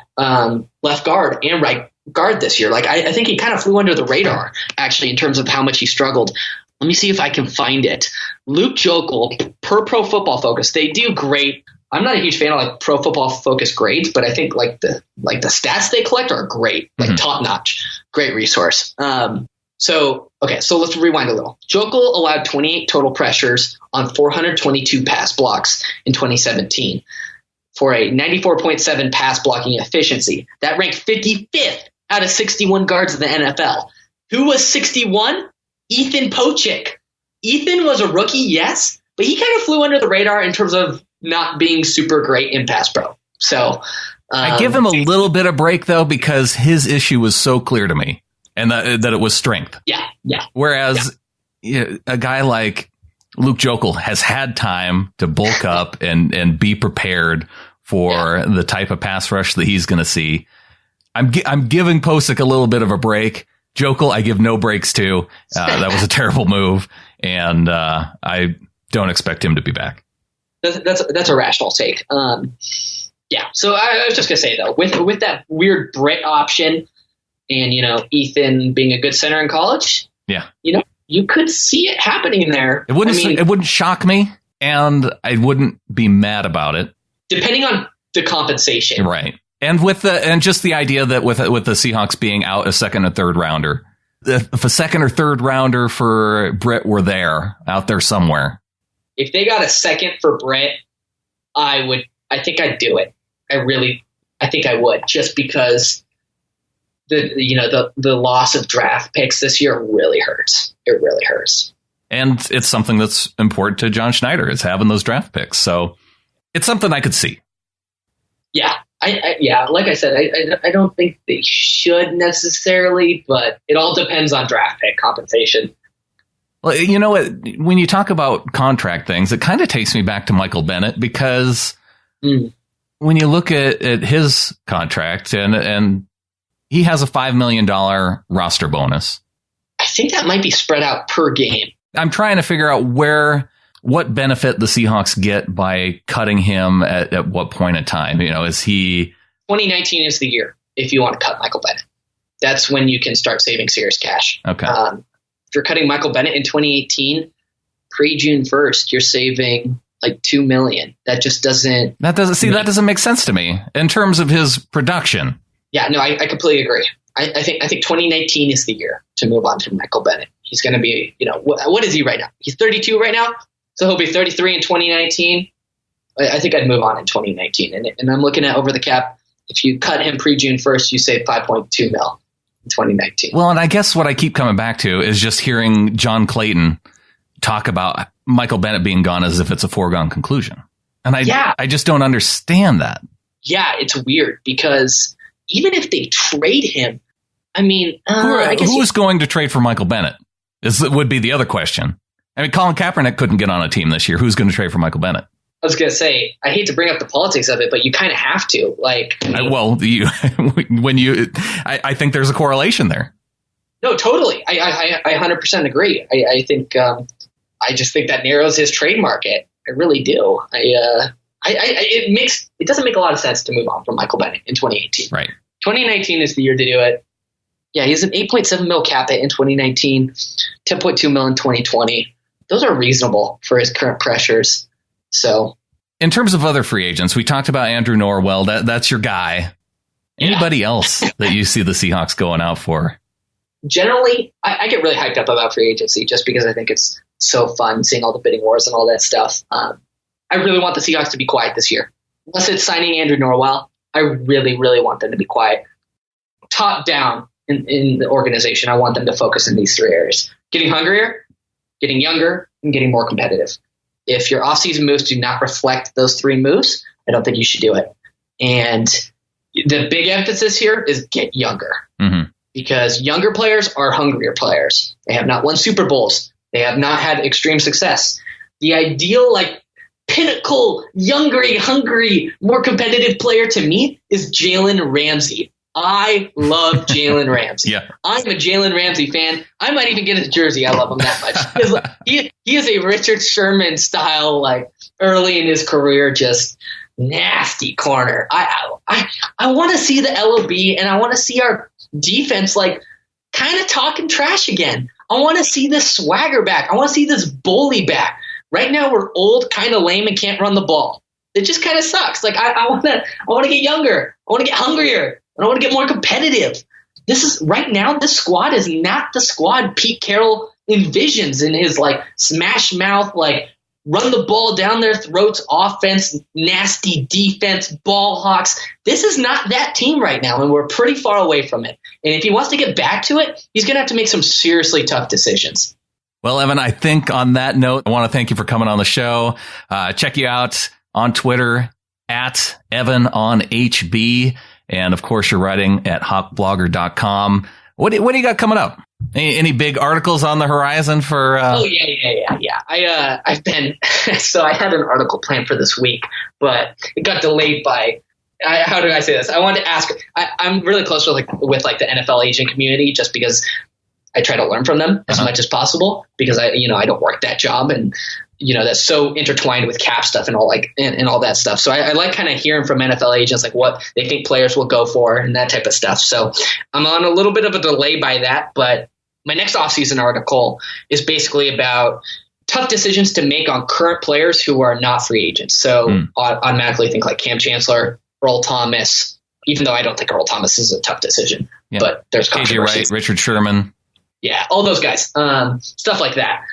Speaker 4: left guard and right guard this year. I think he kind of flew under the radar, actually, in terms of how much he struggled. Let me see if I can find it. Luke Jokel, per Pro Football Focus, they do great. I'm not a huge fan of Pro Football Focus grades, but I think the stats they collect are great, top notch, great resource. So let's rewind a little. Jokel allowed 28 total pressures on 422 pass blocks in 2017 for a 94.7 pass blocking efficiency. That ranked 55th out of 61 guards in the NFL. Who was 61? Ethan Pochik. Ethan was a rookie, yes, but he kind of flew under the radar in terms of not being super great in pass pro. So
Speaker 3: I give him a little bit of break, though, because his issue was so clear to me, and that it was strength.
Speaker 4: Yeah.
Speaker 3: Whereas a guy like Luke Jokel has had time to bulk up and be prepared for the type of pass rush that he's going to see. I'm giving Posick a little bit of a break. Jokel, I give no breaks to. That was a terrible move, and I don't expect him to be back.
Speaker 4: That's a rational take. So I was just gonna say though, with that weird Britt option, and Ethan being a good center in college, you could see it happening there.
Speaker 3: It wouldn't shock me, and I wouldn't be mad about it,
Speaker 4: depending on the compensation,
Speaker 3: right? And just the idea that with the Seahawks being out a second and third rounder, if a second or third rounder for Britt were out there somewhere.
Speaker 4: If they got a second for Britt, I think I'd do it. I think I would, just because the loss of draft picks this year really hurts. It really hurts.
Speaker 3: And it's something that's important to John Schneider, is having those draft picks. So it's something I could see. Yeah.
Speaker 4: Like I said, I don't think they should necessarily, but it all depends on draft pick compensation.
Speaker 3: Well, you know what? When you talk about contract things, it kind of takes me back to Michael Bennett, because when you look at his contract and he has a $5 million roster bonus.
Speaker 4: I think that might be spread out per game.
Speaker 3: I'm trying to figure out what benefit the Seahawks get by cutting him at what point in time. Is he...
Speaker 4: 2019 is the year if you want to cut Michael Bennett. That's when you can start saving serious cash.
Speaker 3: Okay.
Speaker 4: If you're cutting Michael Bennett in 2018, pre-June 1st, you're saving like $2 million. That just doesn't... That
Speaker 3: doesn't make sense to me in terms of his production.
Speaker 4: Yeah, no, I completely agree. I think 2019 is the year to move on to Michael Bennett. He's going to be, what is he right now? He's 32 right now, so he'll be 33 in 2019. I think I'd move on in 2019. And I'm looking at over the cap. If you cut him pre-June 1st, you save $5.2 mil in 2019.
Speaker 3: Well, and I guess what I keep coming back to is just hearing John Clayton talk about Michael Bennett being gone as if it's a foregone conclusion. And I just don't understand that.
Speaker 4: Yeah, it's weird, because even if they trade him, I mean,
Speaker 3: who's going to trade for Michael Bennett? Would be the other question. I mean, Colin Kaepernick couldn't get on a team this year. Who's going to trade for Michael Bennett?
Speaker 4: I was going to say, I hate to bring up the politics of it, but you kind of have to.
Speaker 3: I think there's a correlation there.
Speaker 4: No, totally. I 100% agree. I think I just think that narrows his trade market. I really do. It doesn't make a lot of sense to move on from Michael Bennett in 2018.
Speaker 3: Right.
Speaker 4: 2019 is the year to do it. Yeah, he has an 8.7 mil cap hit in 2019, 10.2 mil in 2020. Those are reasonable for his current pressures. So,
Speaker 3: in terms of other free agents, we talked about Andrew Norwell. That's your guy. Anybody else that you see the Seahawks going out for?
Speaker 4: Generally, I get really hyped up about free agency just because I think it's so fun seeing all the bidding wars and all that stuff. I really want the Seahawks to be quiet this year. Unless it's signing Andrew Norwell, I really, really want them to be quiet. Top down in the organization, I want them to focus in these three areas. Getting hungrier, getting younger, and getting more competitive. If your offseason moves do not reflect those three moves, I don't think you should do it. And the big emphasis here is get younger. Mm-hmm. Because younger players are hungrier players. They have not won Super Bowls. They have not had extreme success. The ideal, pinnacle, hungry, more competitive player to me is Jalen Ramsey. I love Jalen Ramsey.
Speaker 3: Yeah.
Speaker 4: I'm a Jalen Ramsey fan. I might even get his jersey. I love him that much. He is a Richard Sherman style, early in his career, just nasty corner. I want to see the LOB, and I want to see our defense kind of talking trash again. I want to see this swagger back. I want to see this bully back. Right now we're old, kind of lame, and can't run the ball. It just kind of sucks. I want to get younger. I want to get hungrier. I want to get more competitive. Right now, this squad is not the squad Pete Carroll envisions in his smash mouth, run the ball down their throats offense, nasty defense, ball hawks. This is not that team right now, and we're pretty far away from it. And if he wants to get back to it, he's going to have to make some seriously tough decisions.
Speaker 3: Well, Evan, I think on that note, I want to thank you for coming on the show. Check you out on Twitter at EvanOnHB. And of course, you're writing at hawkblogger.com. What do you got coming up? Any big articles on the horizon for?
Speaker 4: Oh yeah. I've been so I had an article planned for this week, but it got delayed by. How do I say this? I wanted to ask. I'm really close with the NFL agent community, just because I try to learn from them as much as possible, because I don't work that job, and that's so intertwined with cap stuff and all and all that stuff. So I like kind of hearing from NFL agents what they think players will go for and that type of stuff. So I'm on a little bit of a delay by that, but my next offseason article is basically about tough decisions to make on current players who are not free agents. So automatically think Cam Chancellor, Earl Thomas, even though I don't think Earl Thomas is a tough decision, but there's controversies.
Speaker 3: KJ Wright, Richard Sherman.
Speaker 4: Yeah, all those guys. Stuff like that.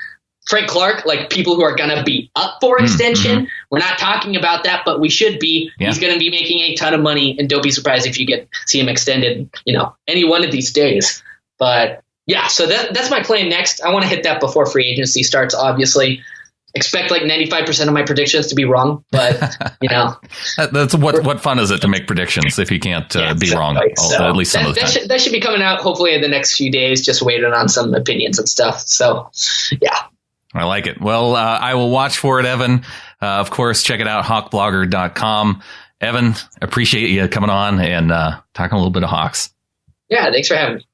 Speaker 4: Frank Clark, like people who are going to be up for extension. Mm-hmm. We're not talking about that, but we should be. Yeah. He's going to be making a ton of money, and don't be surprised if you see him extended, any one of these days. But yeah, so that's my plan next. I want to hit that before free agency starts, obviously. Expect like 95% of my predictions to be wrong, but
Speaker 3: that's what fun is it to make predictions if you can't be wrong at least some of the time.
Speaker 4: That should be coming out hopefully in the next few days. Just waiting on some opinions and stuff. So yeah,
Speaker 3: I like it. Well, I will watch for it, Evan. Of course, check it out, hawkblogger.com. Evan, appreciate you coming on and talking a little bit of Hawks.
Speaker 4: Yeah, thanks for having me.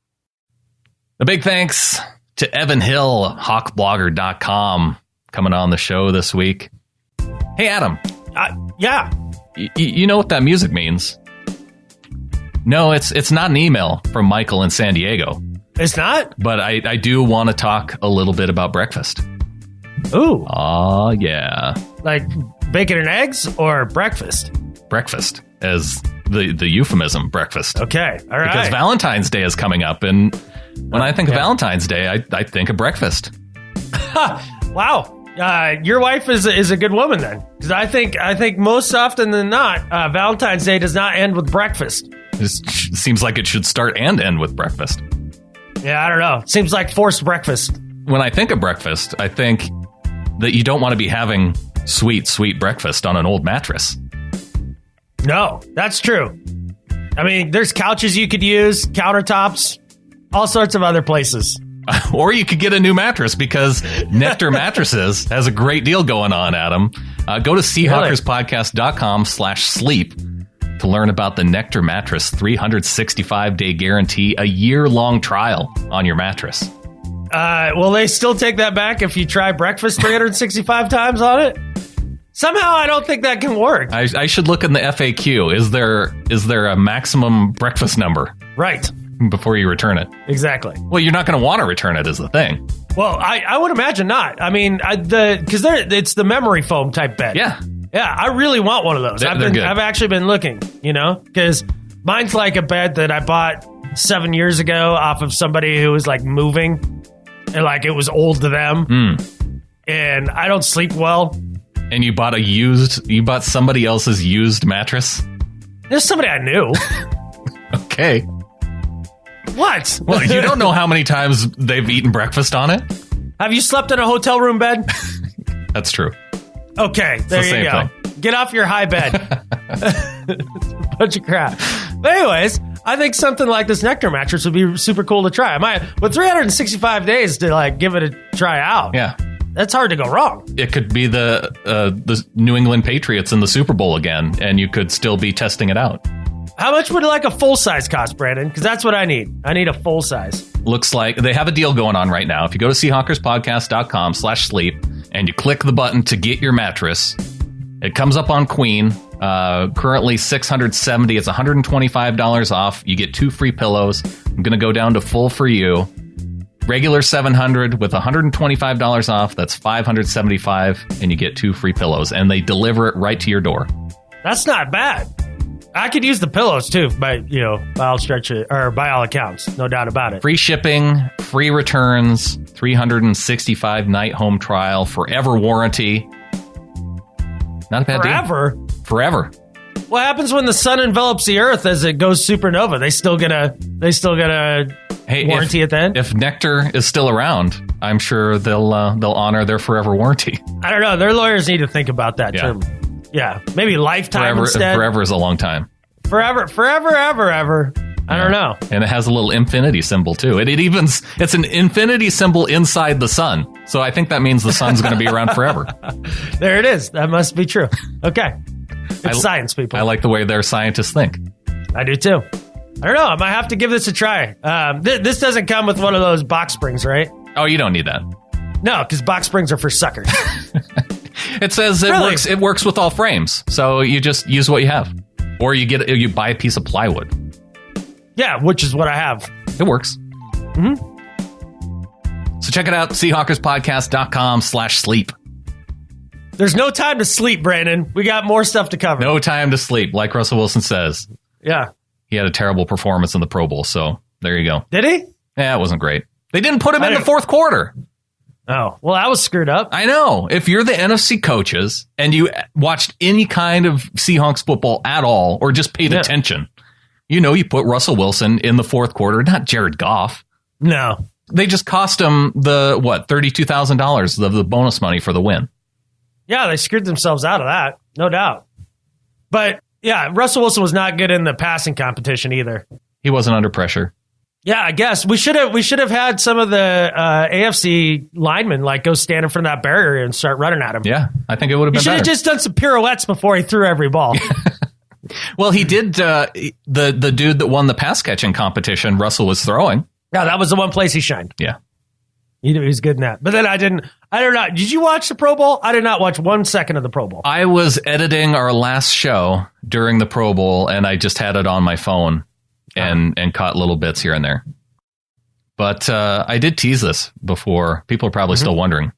Speaker 3: A big thanks to Evan Hill, hawkblogger.com. Coming on the show this week. Hey, Adam.
Speaker 2: Yeah.
Speaker 3: You know what that music means? No, it's not an email from Michael in San Diego.
Speaker 2: It's not?
Speaker 3: But I do want to talk a little bit about breakfast.
Speaker 2: Ooh.
Speaker 3: Oh, yeah.
Speaker 2: Like bacon and eggs or breakfast?
Speaker 3: Breakfast, as the euphemism, breakfast.
Speaker 2: Okay, all right.
Speaker 3: Because Valentine's Day is coming up, and when I think of Valentine's Day, I think of breakfast.
Speaker 2: Wow. Your wife is a good woman then, because I think most often than not, Valentine's Day does not end with breakfast.
Speaker 3: It seems like it should start and end with breakfast.
Speaker 2: Yeah, I don't know. Seems like forced breakfast.
Speaker 3: When I think of breakfast, I think that you don't want to be having sweet breakfast on an old mattress.
Speaker 2: No, that's true. I mean, there's couches you could use, countertops, all sorts of other places.
Speaker 3: Or you could get a new mattress because Nectar Mattresses has a great deal going on, Adam. Go to seahawkerspodcast.com/sleep to learn about the Nectar Mattress 365-day guarantee, a year-long trial on your mattress.
Speaker 2: Will they still take that back if you try breakfast 365 times on it? Somehow I don't think that can work.
Speaker 3: I should look in the FAQ. Is there a maximum breakfast number?
Speaker 2: Right.
Speaker 3: Before you return it.
Speaker 2: Exactly.
Speaker 3: Well, you're not going to want to return it is the thing.
Speaker 2: Well, I would imagine not. I mean, because it's the memory foam type bed.
Speaker 3: Yeah.
Speaker 2: Yeah, I really want one of those. I've actually been looking, because mine's like a bed that I bought 7 years ago off of somebody who was like moving and like it was old to them. And I don't sleep well.
Speaker 3: And you bought somebody else's used mattress?
Speaker 2: There's somebody I knew.
Speaker 3: Okay.
Speaker 2: What?
Speaker 3: Well, you don't know how many times they've eaten breakfast on it.
Speaker 2: Have you slept in a hotel room bed?
Speaker 3: That's true.
Speaker 2: Okay, there you go. Thing. Get off your high bed. Bunch of crap. But anyways, I think something like this Nectar mattress would be super cool to try. With 365 days to like give it a try out.
Speaker 3: Yeah.
Speaker 2: That's hard to go wrong.
Speaker 3: It could be the New England Patriots in the Super Bowl again, and you could still be testing it out.
Speaker 2: How much would like a full size cost, Brandon? Because that's what I need. I need a full size.
Speaker 3: Looks like they have a deal going on right now. If you go to seahawkerspodcast.com/sleep and you click the button to get your mattress, it comes up on Queen. Currently $670. It's $125 off. You get 2 free pillows. I'm going to go down to full for you. Regular $700 with $125 off. That's $575, and you get 2 free pillows. And they deliver it right to your door.
Speaker 2: That's not bad. I could use the pillows too, by all accounts, no doubt about it.
Speaker 3: Free shipping, free returns, 365 night home trial, forever warranty. Not a bad deal. Forever.
Speaker 2: What happens when the sun envelops the earth as it goes supernova? They still get a warranty at the end?
Speaker 3: If Nectar is still around, I'm sure they'll honor their forever warranty.
Speaker 2: I don't know. Their lawyers need to think about that too. Yeah, maybe lifetime instead.
Speaker 3: Forever is a long time.
Speaker 2: Forever, ever. I don't know.
Speaker 3: And it has a little infinity symbol too. It's an infinity symbol inside the sun. So I think that means the sun's going to be around forever.
Speaker 2: There it is. That must be true. Okay. It's science, people.
Speaker 3: I like the way their scientists think.
Speaker 2: I do too. I don't know. I might have to give this a try. This doesn't come with one of those box springs, right?
Speaker 3: Oh, you don't need that.
Speaker 2: No, because box springs are for suckers.
Speaker 3: It says it works with all frames, so you just use what you have, or you buy a piece of plywood.
Speaker 2: Yeah, which is what I have.
Speaker 3: It works.
Speaker 2: Mm-hmm.
Speaker 3: So check it out, seahawkerspodcast.com/sleep.
Speaker 2: There's no time to sleep, Brandon. We got more stuff to cover.
Speaker 3: No time to sleep, like Russell Wilson says.
Speaker 2: Yeah.
Speaker 3: He had a terrible performance in the Pro Bowl, so there you go.
Speaker 2: Did he?
Speaker 3: Yeah, it wasn't great. They didn't put him in the fourth quarter.
Speaker 2: Oh, well, that was screwed up.
Speaker 3: I know. If you're the NFC coaches and you watched any kind of Seahawks football at all, or just paid attention, you put Russell Wilson in the fourth quarter, not Jared Goff.
Speaker 2: No.
Speaker 3: They just cost him $32,000 of the bonus money for the win.
Speaker 2: Yeah, they screwed themselves out of that. No doubt. But yeah, Russell Wilson was not good in the passing competition either.
Speaker 3: He wasn't under pressure.
Speaker 2: Yeah, I guess we should have had some of the AFC linemen go stand in front of that barrier and start running at him.
Speaker 3: Yeah, I think it would have been better.
Speaker 2: He should have just done some pirouettes before he threw every ball.
Speaker 3: Well, he did. The dude that won the pass catching competition, Russell was throwing.
Speaker 2: Yeah, that was the one place he shined.
Speaker 3: Yeah,
Speaker 2: he was good in that. But then I don't know. Did you watch the Pro Bowl? I did not watch 1 second of the Pro Bowl.
Speaker 3: I was editing our last show during the Pro Bowl, and I just had it on my phone. And caught little bits here and there. But I did tease this before. People are probably still wondering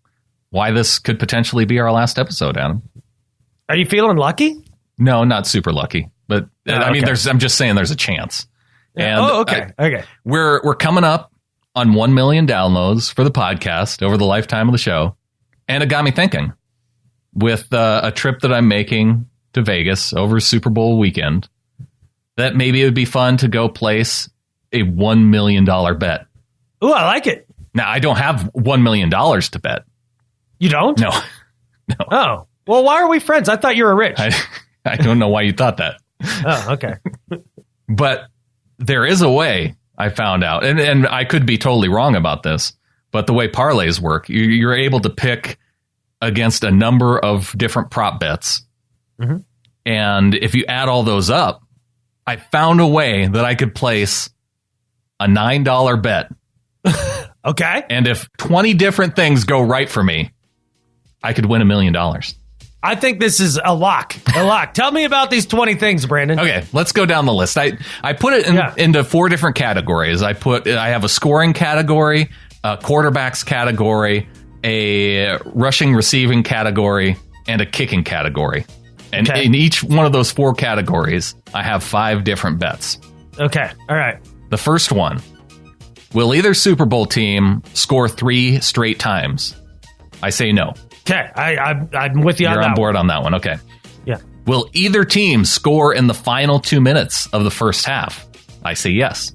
Speaker 3: why this could potentially be our last episode, Adam.
Speaker 2: Are you feeling lucky?
Speaker 3: No, not super lucky. But I mean, I'm just saying there's a chance. And
Speaker 2: okay.
Speaker 3: We're coming up on 1 million downloads for the podcast over the lifetime of the show. And it got me thinking, with a trip that I'm making to Vegas over Super Bowl weekend, that maybe it would be fun to go place a $1 million bet.
Speaker 2: Ooh, I like it.
Speaker 3: Now, I don't have $1 million to bet.
Speaker 2: You don't?
Speaker 3: No.
Speaker 2: Oh, well, why are we friends? I thought you were rich.
Speaker 3: I don't know why you thought that.
Speaker 2: Oh, okay.
Speaker 3: But there is a way, I found out, and I could be totally wrong about this, but the way parlays work, you're able to pick against a number of different prop bets. Mm-hmm. And if you add all those up, I found a way that I could place a $9 bet.
Speaker 2: Okay.
Speaker 3: And if 20 different things go right for me, I could win $1 million.
Speaker 2: I think this is a lock. A lock. Tell me about these 20 things, Brandon.
Speaker 3: Okay, let's go down the list. I put it into 4 different categories. I have a scoring category, a quarterbacks category, a rushing receiving category, and a kicking category. And in each one of those 4 categories, I have 5 different bets. Okay. All right. The first one. Will either Super Bowl team score 3 straight times? I say no. Okay. I'm with you on that. You're on board on that one. Okay. Yeah. Will either team score in the final 2 minutes of the first half? I say yes.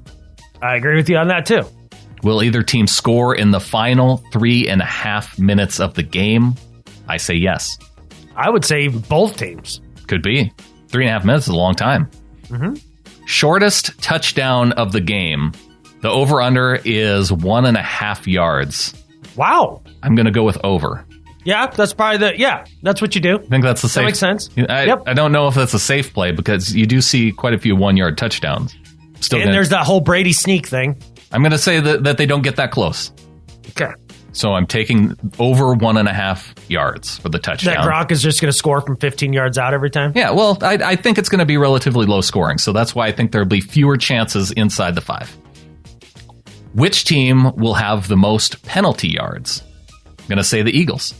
Speaker 3: I agree with you on that too. Will either team score in the final 3.5 minutes of the game? I say yes. I would say both teams. Could be. 3.5 minutes is a long time. Mm-hmm. Shortest touchdown of the game. The over-under is 1.5 yards. Wow. I'm going to go with over. Yeah, that's probably that's what you do. I think that's the safe. That makes sense. I don't know if that's a safe play because you do see quite a few 1-yard touchdowns. There's that whole Brady sneak thing. I'm going to say that they don't get that close. Okay. So I'm taking over 1.5 yards for the touchdown. That Gronk is just going to score from 15 yards out every time? Yeah, well, I think it's going to be relatively low scoring. So that's why I think there'll be fewer chances inside the 5. Which team will have the most penalty yards? I'm going to say the Eagles.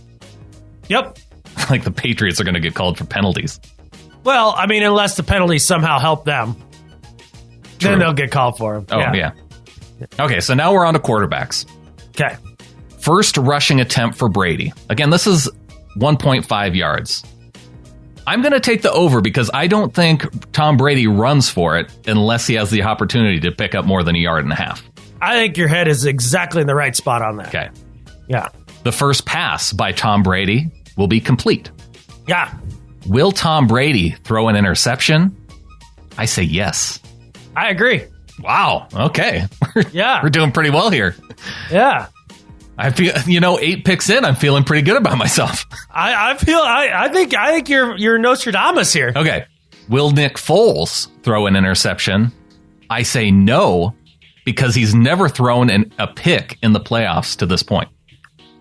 Speaker 3: Yep. Like the Patriots are going to get called for penalties. Well, I mean, unless the penalties somehow help them. True. Then they'll get called for them. Oh, yeah. Okay, so now we're on to quarterbacks. Okay. First rushing attempt for Brady. Again, this is 1.5 yards. I'm going to take the over because I don't think Tom Brady runs for it unless he has the opportunity to pick up more than 1.5 yards. I think your head is exactly in the right spot on that. Okay. Yeah. The first pass by Tom Brady will be complete. Yeah. Will Tom Brady throw an interception? I say yes. I agree. Wow. Okay. Yeah. We're doing pretty well here. Yeah. I feel, 8 picks in, I'm feeling pretty good about myself. I think you're Nostradamus here. Okay. Will Nick Foles throw an interception? I say no, because he's never thrown a pick in the playoffs to this point.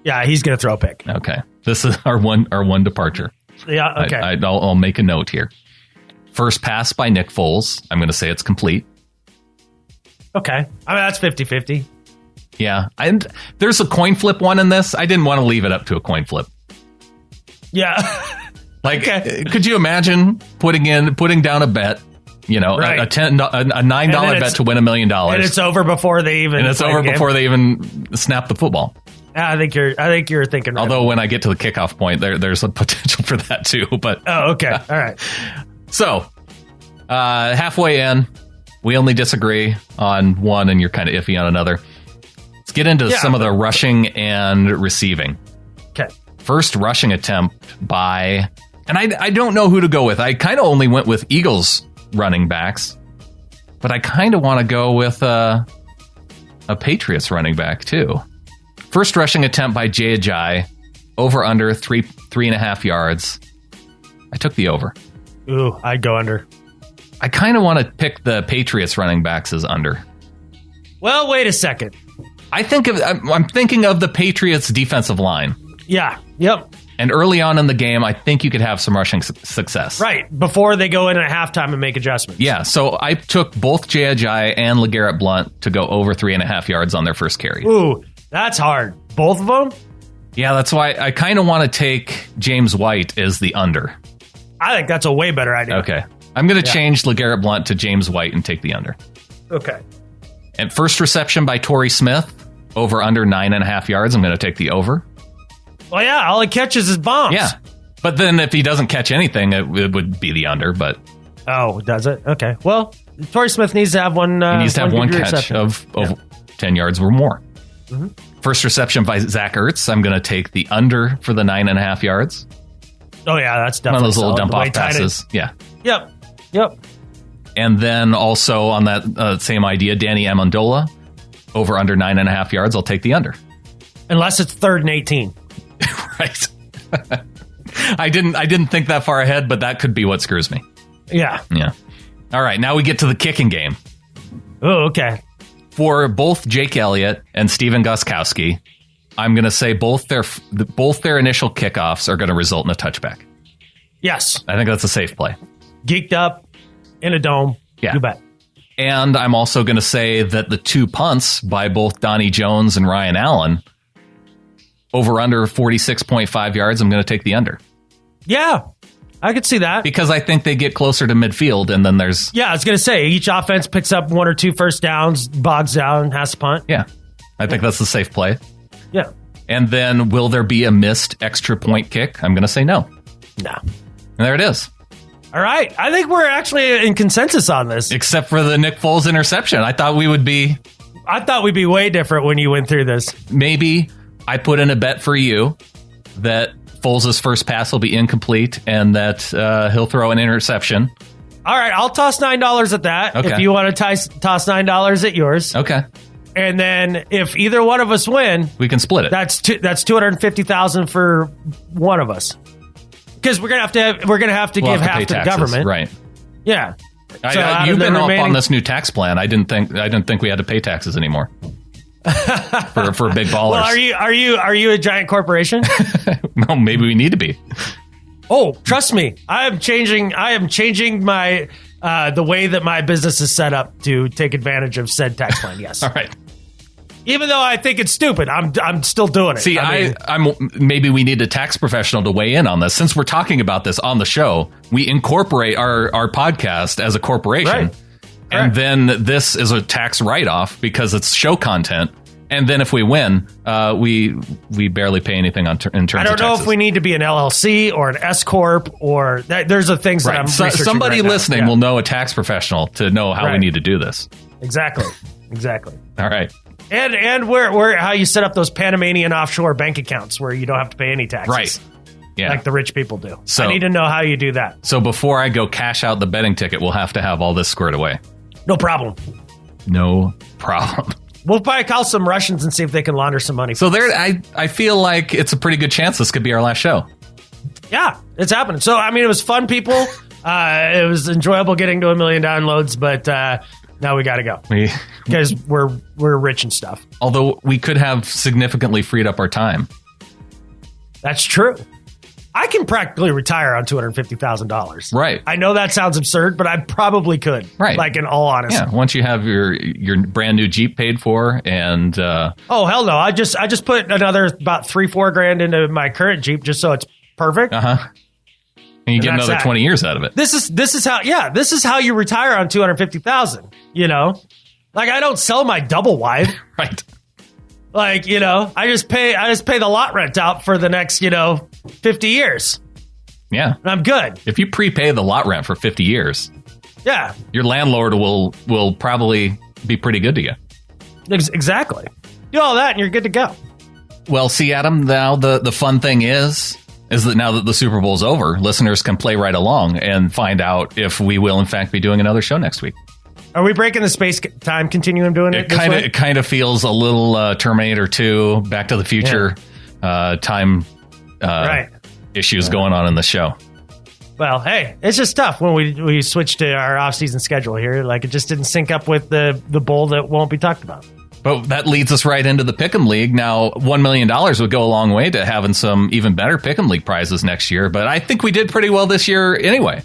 Speaker 3: Yeah, he's going to throw a pick. Okay. This is our one departure. Yeah, okay. I'll make a note here. First pass by Nick Foles. I'm going to say it's complete. Okay. I mean, that's 50-50. Yeah. And there's a coin flip one in this. I didn't want to leave it up to a coin flip. Yeah. Like, okay. Could you imagine putting down a bet
Speaker 2: Right.
Speaker 3: a $9 bet to win $1 million.
Speaker 2: And it's over before they even.
Speaker 3: And it's over before they even snap the football.
Speaker 2: I think you're thinking. Right.
Speaker 3: Although when I get to the kickoff point, there's a potential for that too. But
Speaker 2: okay, all right.
Speaker 3: So halfway in, we only disagree on one, and you're kind of iffy on another. Let's get into some of the rushing and receiving.
Speaker 2: Okay.
Speaker 3: First rushing attempt by, and I don't know who to go with. I kind of only went with Eagles running backs, but I kind of want to go with a Patriots running back too. First rushing attempt by Jay Ajayi, over under 3.5 yards. I took the over.
Speaker 2: Ooh, I'd go under.
Speaker 3: I kind of want to pick the Patriots running backs as under.
Speaker 2: Well, wait a second.
Speaker 3: I'm thinking of the Patriots defensive line.
Speaker 2: Yeah. Yep.
Speaker 3: And early on in the game, I think you could have some rushing success.
Speaker 2: Right. Before they go in at halftime and make adjustments.
Speaker 3: Yeah. So I took both Jay Ajayi and LeGarrette Blount to go over 3.5 yards on their first carry.
Speaker 2: Ooh, that's hard. Both of them?
Speaker 3: Yeah, that's why I kind of want to take James White as the under.
Speaker 2: I think that's a way better idea.
Speaker 3: Okay. I'm going to change LeGarrette Blount to James White and take the under.
Speaker 2: Okay.
Speaker 3: And first reception by Torrey Smith, over under 9.5 yards. I'm going to take the over.
Speaker 2: Well, yeah, all he catches is bombs.
Speaker 3: Yeah. But then if he doesn't catch anything, it would be the under. But
Speaker 2: oh, does it? Okay. Well, Torrey Smith needs to have one.
Speaker 3: He needs to have one catch of 10 yards or more.
Speaker 2: Mm-hmm.
Speaker 3: First reception by Zach Ertz. I'm going to take the under for the 9.5 yards.
Speaker 2: Oh, yeah, that's definitely
Speaker 3: one of those little
Speaker 2: solid.
Speaker 3: dump off passes. Yeah.
Speaker 2: Yep.
Speaker 3: And then also on that same idea, Danny Amendola, over under 9.5 yards. I'll take the under.
Speaker 2: Unless it's 3rd and 18.
Speaker 3: Right. I didn't think that far ahead, but that could be what screws me.
Speaker 2: Yeah.
Speaker 3: All right, now we get to the kicking game.
Speaker 2: Oh, okay.
Speaker 3: For both Jake Elliott and Steven Gostkowski, I'm going to say both their initial kickoffs are going to result in a touchback.
Speaker 2: Yes.
Speaker 3: I think that's a safe play.
Speaker 2: Geeked up in a dome.
Speaker 3: Yeah.
Speaker 2: You bet.
Speaker 3: And I'm also going to say that the two punts by both Donnie Jones and Ryan Allen, over under 46.5 yards, I'm going to take the under.
Speaker 2: Yeah, I could see that.
Speaker 3: Because I think they get closer to midfield, and then there's...
Speaker 2: Yeah, I was going to say, each offense picks up 1 or 2 first downs, bogs down, has to punt.
Speaker 3: Yeah, I think that's the safe play.
Speaker 2: Yeah.
Speaker 3: And then will there be a missed extra point kick? I'm going to say no.
Speaker 2: No.
Speaker 3: And there it is.
Speaker 2: All right. I think we're actually in consensus on this.
Speaker 3: Except for the Nick Foles interception. I thought we'd be
Speaker 2: way different when you went through this.
Speaker 3: Maybe I put in a bet for you that Foles' first pass will be incomplete and that he'll throw an interception.
Speaker 2: All right. I'll toss $9 at that.
Speaker 3: Okay.
Speaker 2: If you want to toss $9 at yours.
Speaker 3: Okay.
Speaker 2: And then if either one of us win,
Speaker 3: we can split it.
Speaker 2: That's $250,000 for one of us. Because we're gonna have to give half to the government,
Speaker 3: right?
Speaker 2: Yeah.
Speaker 3: You've been up on this new tax plan. I didn't think we had to pay taxes anymore for big ballers.
Speaker 2: Well, are you a giant corporation?
Speaker 3: Well, maybe we need to be.
Speaker 2: Oh, trust me, I am changing my the way that my business is set up to take advantage of said tax plan. Yes.
Speaker 3: All right.
Speaker 2: Even though I think it's stupid, I'm still doing it.
Speaker 3: See, I'm maybe we need a tax professional to weigh in on this. Since we're talking about this on the show, we incorporate our podcast as a corporation.
Speaker 2: Right.
Speaker 3: And then this is a tax write-off because it's show content. And then if we win, we barely pay anything in terms of taxes.
Speaker 2: I don't know if we need to be an LLC or an S corp or there's a things that I'm researching.
Speaker 3: Somebody
Speaker 2: right
Speaker 3: listening
Speaker 2: now.
Speaker 3: will know a tax professional to know how we need to do this.
Speaker 2: Exactly.
Speaker 3: All right.
Speaker 2: And where how you set up those Panamanian offshore bank accounts where you don't have to pay any taxes.
Speaker 3: Right. Yeah.
Speaker 2: Like the rich people do.
Speaker 3: So,
Speaker 2: I need to know how you do that.
Speaker 3: So before I go cash out the betting ticket, we'll have to have all this squared away.
Speaker 2: No problem. We'll probably call some Russians and see if they can launder some money.
Speaker 3: So there, I feel like it's a pretty good chance this could be our last show.
Speaker 2: Yeah, it's happening. So, I mean, it was fun, people. It was enjoyable getting to 1 million downloads, but now we got to go because we're rich and stuff.
Speaker 3: Although we could have significantly freed up our time.
Speaker 2: That's true. I can practically retire on $250,000.
Speaker 3: Right.
Speaker 2: I know that sounds absurd, but I probably could.
Speaker 3: Right.
Speaker 2: Like in all honesty.
Speaker 3: Yeah. Once you have your brand new Jeep paid for and
Speaker 2: oh hell no! I just put another about $3-4 grand into my current Jeep just so it's perfect.
Speaker 3: And you get another 20 years out of it.
Speaker 2: This is how you retire on $250,000. You know, like I don't sell my double wide.
Speaker 3: Right.
Speaker 2: Like, you know, I just pay the lot rent out for the next, 50 years.
Speaker 3: Yeah.
Speaker 2: And I'm good.
Speaker 3: If you prepay the lot rent for 50 years,
Speaker 2: yeah,
Speaker 3: your landlord will probably be pretty good to you.
Speaker 2: Exactly. Do all that and you're good to go.
Speaker 3: Well, see, Adam, now the fun thing is that now that the Super Bowl's over, listeners can play right along and find out if we will, in fact, be doing another show next week.
Speaker 2: Are we breaking the space-time continuum doing it this way?
Speaker 3: It kind of feels a little Terminator 2, Back to the Future time issues going on in the show.
Speaker 2: Well, hey, it's just tough when we switched to our off-season schedule here. Like, it just didn't sync up with the bowl that won't be talked about.
Speaker 3: But that leads us right into the Pick'em League. Now, $1 million would go a long way to having some even better Pick'em League prizes next year. But I think we did pretty well this year anyway.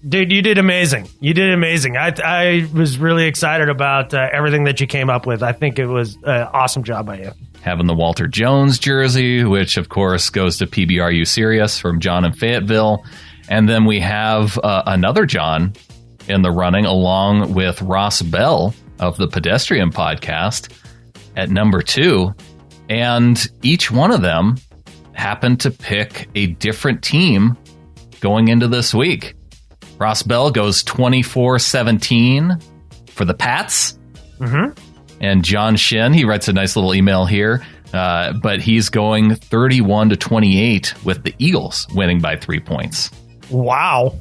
Speaker 2: Dude, you did amazing. I was really excited about everything that you came up with. I think it was an awesome job by you.
Speaker 3: Having the Walter Jones jersey, which, of course, goes to PBRU Sirius from John in Fayetteville. And then we have another John in the running, along with Ross Bell of the Pedestrian Podcast at number 2. And each one of them happened to pick a different team going into this week. Ross Bell goes 24-17 for the Pats. Mm-hmm. And John Shin, he writes a nice little email here, but he's going 31-28 with the Eagles winning by 3 points.
Speaker 2: Wow.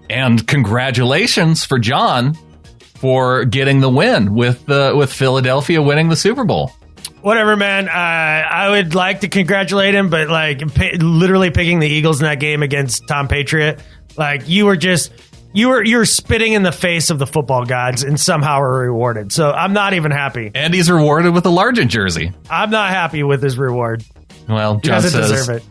Speaker 3: And congratulations for John for getting the win with Philadelphia winning the Super Bowl.
Speaker 2: Whatever, man. I would like to congratulate him, but literally picking the Eagles in that game against Tom Patriot, like you were spitting in the face of the football gods and somehow were rewarded. So I'm not even happy.
Speaker 3: And he's rewarded with a Largent jersey.
Speaker 2: I'm not happy with his reward.
Speaker 3: Well, John
Speaker 2: doesn't
Speaker 3: says,
Speaker 2: deserve it.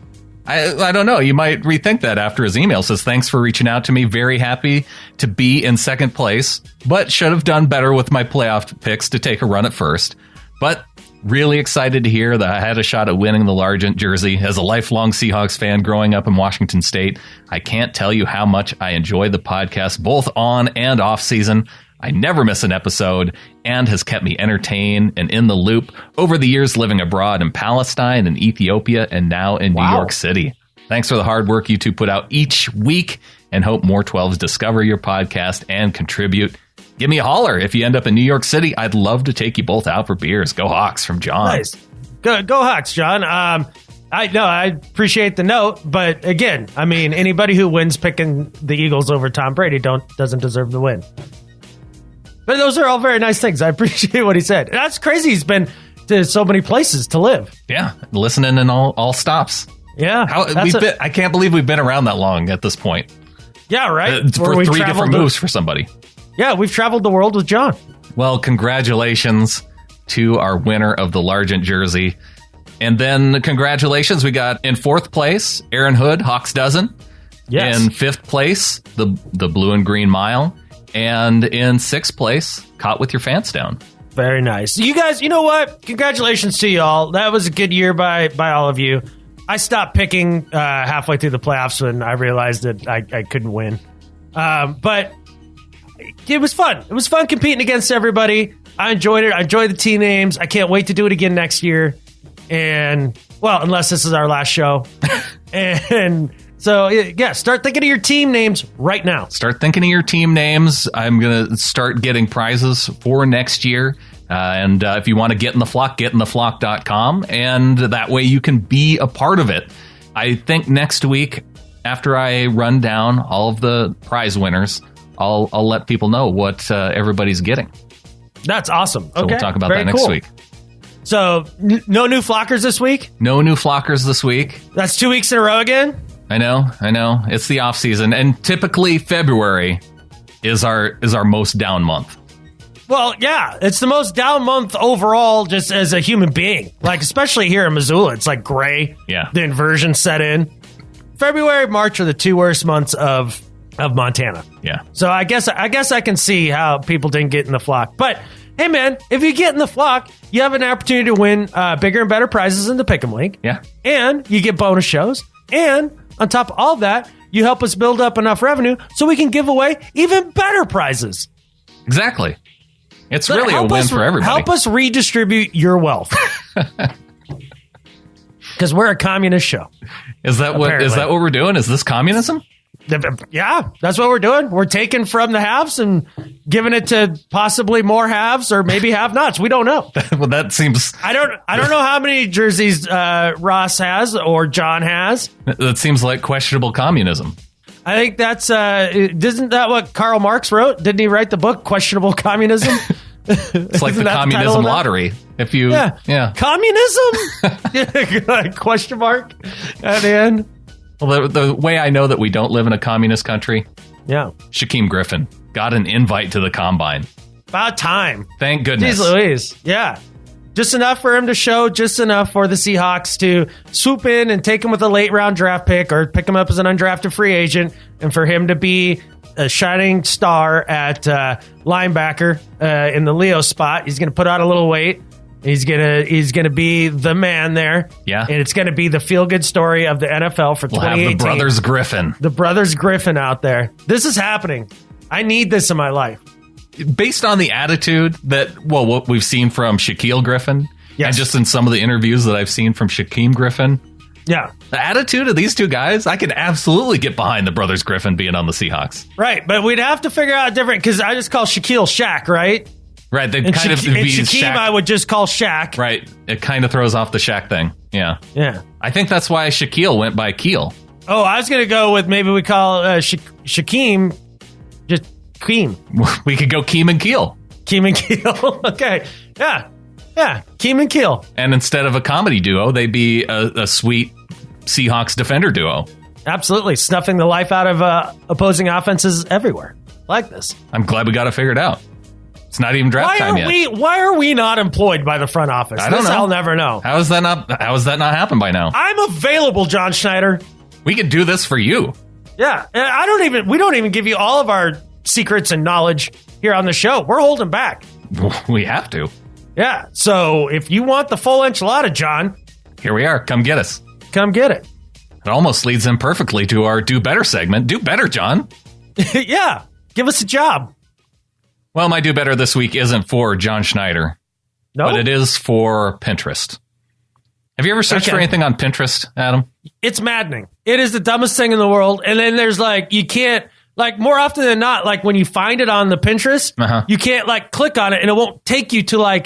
Speaker 3: I don't know. You might rethink that after his email. Says, thanks for reaching out to me. Very happy to be in second place, but should have done better with my playoff picks to take a run at first. But really excited to hear that I had a shot at winning the Largent jersey. As a lifelong Seahawks fan growing up in Washington State, I can't tell you how much I enjoy the podcast, both on and off season. I never miss an episode and has kept me entertained and in the loop over the years living abroad in Palestine and Ethiopia and now in New York City. Thanks for the hard work you two put out each week and hope more 12s discover your podcast and contribute. Give me a holler if you end up in New York City. I'd love to take you both out for beers. Go Hawks from John.
Speaker 2: Nice. Go Hawks, John. I appreciate the note, but again, I mean, anybody who wins picking the Eagles over Tom Brady doesn't deserve the win. But those are all very nice things. I appreciate what he said. That's crazy. He's been to so many places to live.
Speaker 3: Yeah, listening in all stops.
Speaker 2: Yeah.
Speaker 3: I can't believe we've been around that long at this point.
Speaker 2: Yeah, right.
Speaker 3: For 3 different moves for somebody.
Speaker 2: Yeah, we've traveled the world with John.
Speaker 3: Well, congratulations to our winner of the Largent jersey. And then congratulations, we got in 4th place, Aaron Hood, Hawks Dozen. Yes. In 5th place, the Blue and Green Mile. And in 6th place, Caught with Your Pants Down.
Speaker 2: Very nice. You guys, you know what? Congratulations to you all. That was a good year by all of you. I stopped picking halfway through the playoffs when I realized that I couldn't win. But it was fun. It was fun competing against everybody. I enjoyed it. I enjoyed the team names. I can't wait to do it again next year. And, well, unless this is our last show. And so, yeah, start thinking of your team names right now.
Speaker 3: Start thinking of your team names. I'm going to start getting prizes for next year. And if you want to get in the flock, getintheflock.com. And that way you can be a part of it. I think next week, after I run down all of the prize winners, I'll let people know what everybody's getting.
Speaker 2: That's awesome.
Speaker 3: So we'll talk about that next week.
Speaker 2: So no new flockers this week?
Speaker 3: No new flockers this week.
Speaker 2: That's 2 weeks in a row again?
Speaker 3: I know. It's the off season, and typically February is our most down month.
Speaker 2: Well, yeah, it's the most down month overall, just as a human being. Like, especially here in Missoula, it's like gray.
Speaker 3: Yeah,
Speaker 2: the inversion set in. February, March are the 2 worst months of Montana.
Speaker 3: Yeah.
Speaker 2: So I guess I can see how people didn't get in the flock. But hey, man, if you get in the flock, you have an opportunity to win bigger and better prizes in the Pick'em League.
Speaker 3: Yeah.
Speaker 2: And you get bonus shows. And on top of all that, you help us build up enough revenue so we can give away even better prizes.
Speaker 3: Exactly. It's really a win for everybody.
Speaker 2: Help us redistribute your wealth. Because we're a communist show.
Speaker 3: Is that what we're doing? Is this communism?
Speaker 2: Yeah, that's what we're doing. We're taking from the haves and giving it to possibly more haves or maybe have-nots. We don't know.
Speaker 3: Well, that seems...
Speaker 2: I don't know how many jerseys Ross has or John has.
Speaker 3: That seems like questionable communism.
Speaker 2: I think that's... isn't that what Karl Marx wrote? Didn't he write the book, Questionable Communism?
Speaker 3: It's like the communism lottery. If you... Yeah.
Speaker 2: Communism? Question mark at the end.
Speaker 3: Well, the way I know that we don't live in a communist country, Shaquem Griffin got an invite to the Combine.
Speaker 2: About time.
Speaker 3: Thank goodness.
Speaker 2: Jeez Louise. Yeah. Just enough for him to show, just enough for the Seahawks to swoop in and take him with a late round draft pick or pick him up as an undrafted free agent, and for him to be a shining star at linebacker in the Leo spot. He's going to put on a little weight. He's gonna be the man there.
Speaker 3: Yeah.
Speaker 2: And it's gonna be the feel-good story of the NFL for 2018.
Speaker 3: We'll have the Brothers Griffin.
Speaker 2: The Brothers Griffin out there. This is happening. I need this in my life.
Speaker 3: Based on the attitude what we've seen from Shaquille Griffin, and just in some of the interviews that I've seen from Shaquem Griffin, the attitude of these two guys, I could absolutely get behind the Brothers Griffin being on the Seahawks.
Speaker 2: Right, but we'd have to figure out a different, because I just call Shaquille Shaq, right?
Speaker 3: Right, they
Speaker 2: and
Speaker 3: kind of be
Speaker 2: Shaquem,
Speaker 3: Shaq.
Speaker 2: I would just call Shaq.
Speaker 3: Right, it kind of throws off the Shaq thing. Yeah. I think that's why Shaquille went by Keel.
Speaker 2: Oh, I was going to go with maybe we call Shaquem just Keem.
Speaker 3: We could go Keem and Keel.
Speaker 2: Keem and Keel. Okay. Yeah. Keem and Keel.
Speaker 3: And instead of a comedy duo, they'd be a sweet Seahawks defender duo.
Speaker 2: Absolutely. Snuffing the life out of opposing offenses everywhere. Like this.
Speaker 3: I'm glad we got it figured out. It's not even draft time yet.
Speaker 2: Why are we not employed by the front office?
Speaker 3: I don't know.
Speaker 2: I'll never know.
Speaker 3: How has that not happened by now?
Speaker 2: I'm available, John Schneider.
Speaker 3: We could do this for you.
Speaker 2: Yeah. We don't even give you all of our secrets and knowledge here on the show. We're holding back.
Speaker 3: We have to.
Speaker 2: Yeah. So if you want the full enchilada, John.
Speaker 3: Here we are. Come get us.
Speaker 2: Come get it.
Speaker 3: It almost leads in perfectly to our Do Better segment. Do better, John.
Speaker 2: Yeah. Give us a job.
Speaker 3: Well, my Do Better this week isn't for John Schneider. No? But it is for Pinterest. Have you ever searched for anything on Pinterest, Adam?
Speaker 2: It's maddening. It is the dumbest thing in the world. And then there's you can't, more often than not, when you find it on the Pinterest, you can't click on it and it won't take you to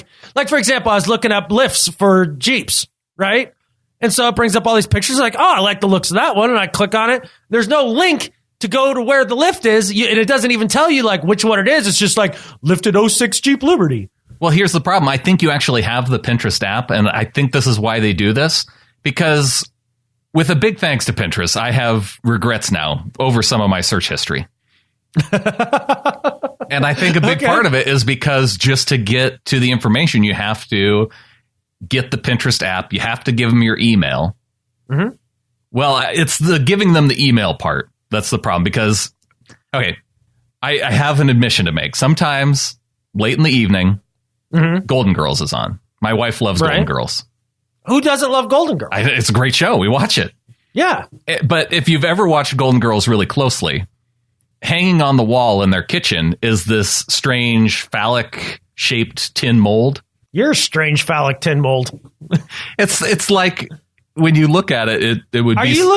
Speaker 2: for example, I was looking up lifts for Jeeps, right? And so it brings up all these pictures I like the looks of that one. And I click on it. There's no link to go to where the lift is. And it doesn't even tell you which one it is. It's just lifted 06 Jeep Liberty. Well, here's the problem. I think you actually have the Pinterest app. And I think this is why they do this, because with a big thanks to Pinterest, I have regrets now over some of my search history. And I think a big part of it is because just to get to the information, you have to get the Pinterest app. You have to give them your email. Mm-hmm. Well, it's the giving them the email part. That's the problem because, I have an admission to make. Sometimes late in the evening, Golden Girls is on. My wife loves Golden Girls. Who doesn't love Golden Girls? It's a great show. We watch it. Yeah. But if you've ever watched Golden Girls really closely, hanging on the wall in their kitchen is this strange phallic-shaped tin mold. You're a strange phallic tin mold. It's like when you look at it, it would be. Are you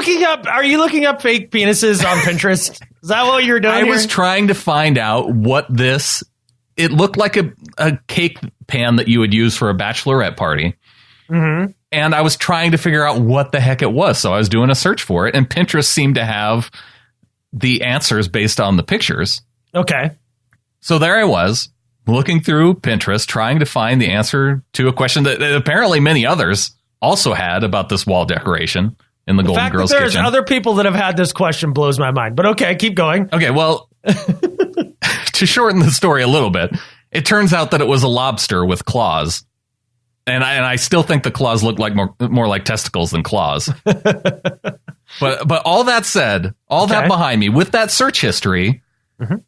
Speaker 2: looking up fake penises on Pinterest? Is that what you're doing? I was trying to find out what this. It looked like a cake pan that you would use for a bachelorette party. Mm-hmm. And I was trying to figure out what the heck it was. So I was doing a search for it, and Pinterest seemed to have the answers based on the pictures. Okay. So there I was, looking through Pinterest, trying to find the answer to a question that apparently many others also had about this wall decoration in the Golden Girls kitchen. The fact that there's other people that have had this question blows my mind. But okay, keep going. Okay, well, to shorten the story a little bit, it turns out that it was a lobster with claws. And I still think the claws look like more like testicles than claws. But all that said, that behind me, with that search history,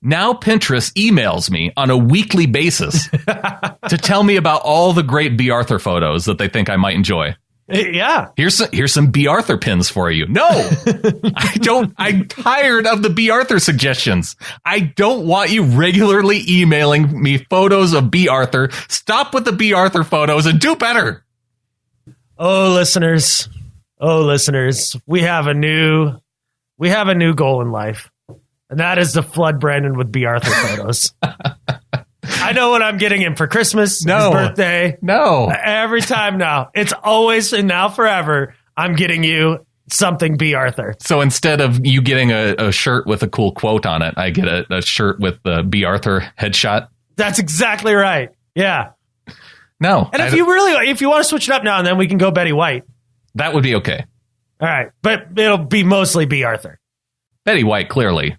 Speaker 2: now Pinterest emails me on a weekly basis to tell me about all the great B. Arthur photos that they think I might enjoy. Yeah.
Speaker 3: Here's some B. Arthur pins for you. No, I don't. I'm tired of the B. Arthur suggestions. I don't want you regularly emailing me photos of B. Arthur. Stop with the B. Arthur photos and do better.
Speaker 2: Oh, listeners. We have a new goal in life, and that is to flood Brandon with B. Arthur photos. I know what I'm getting him for Christmas, his birthday.
Speaker 3: No.
Speaker 2: Every time now. It's always and now forever, I'm getting you something B. Arthur.
Speaker 3: So instead of you getting a shirt with a cool quote on it, I get a shirt with the B. Arthur headshot.
Speaker 2: That's exactly right. Yeah.
Speaker 3: No.
Speaker 2: And if you want to switch it up now and then, we can go Betty White.
Speaker 3: That would be okay.
Speaker 2: All right. But it'll be mostly B. Arthur.
Speaker 3: Betty White, clearly,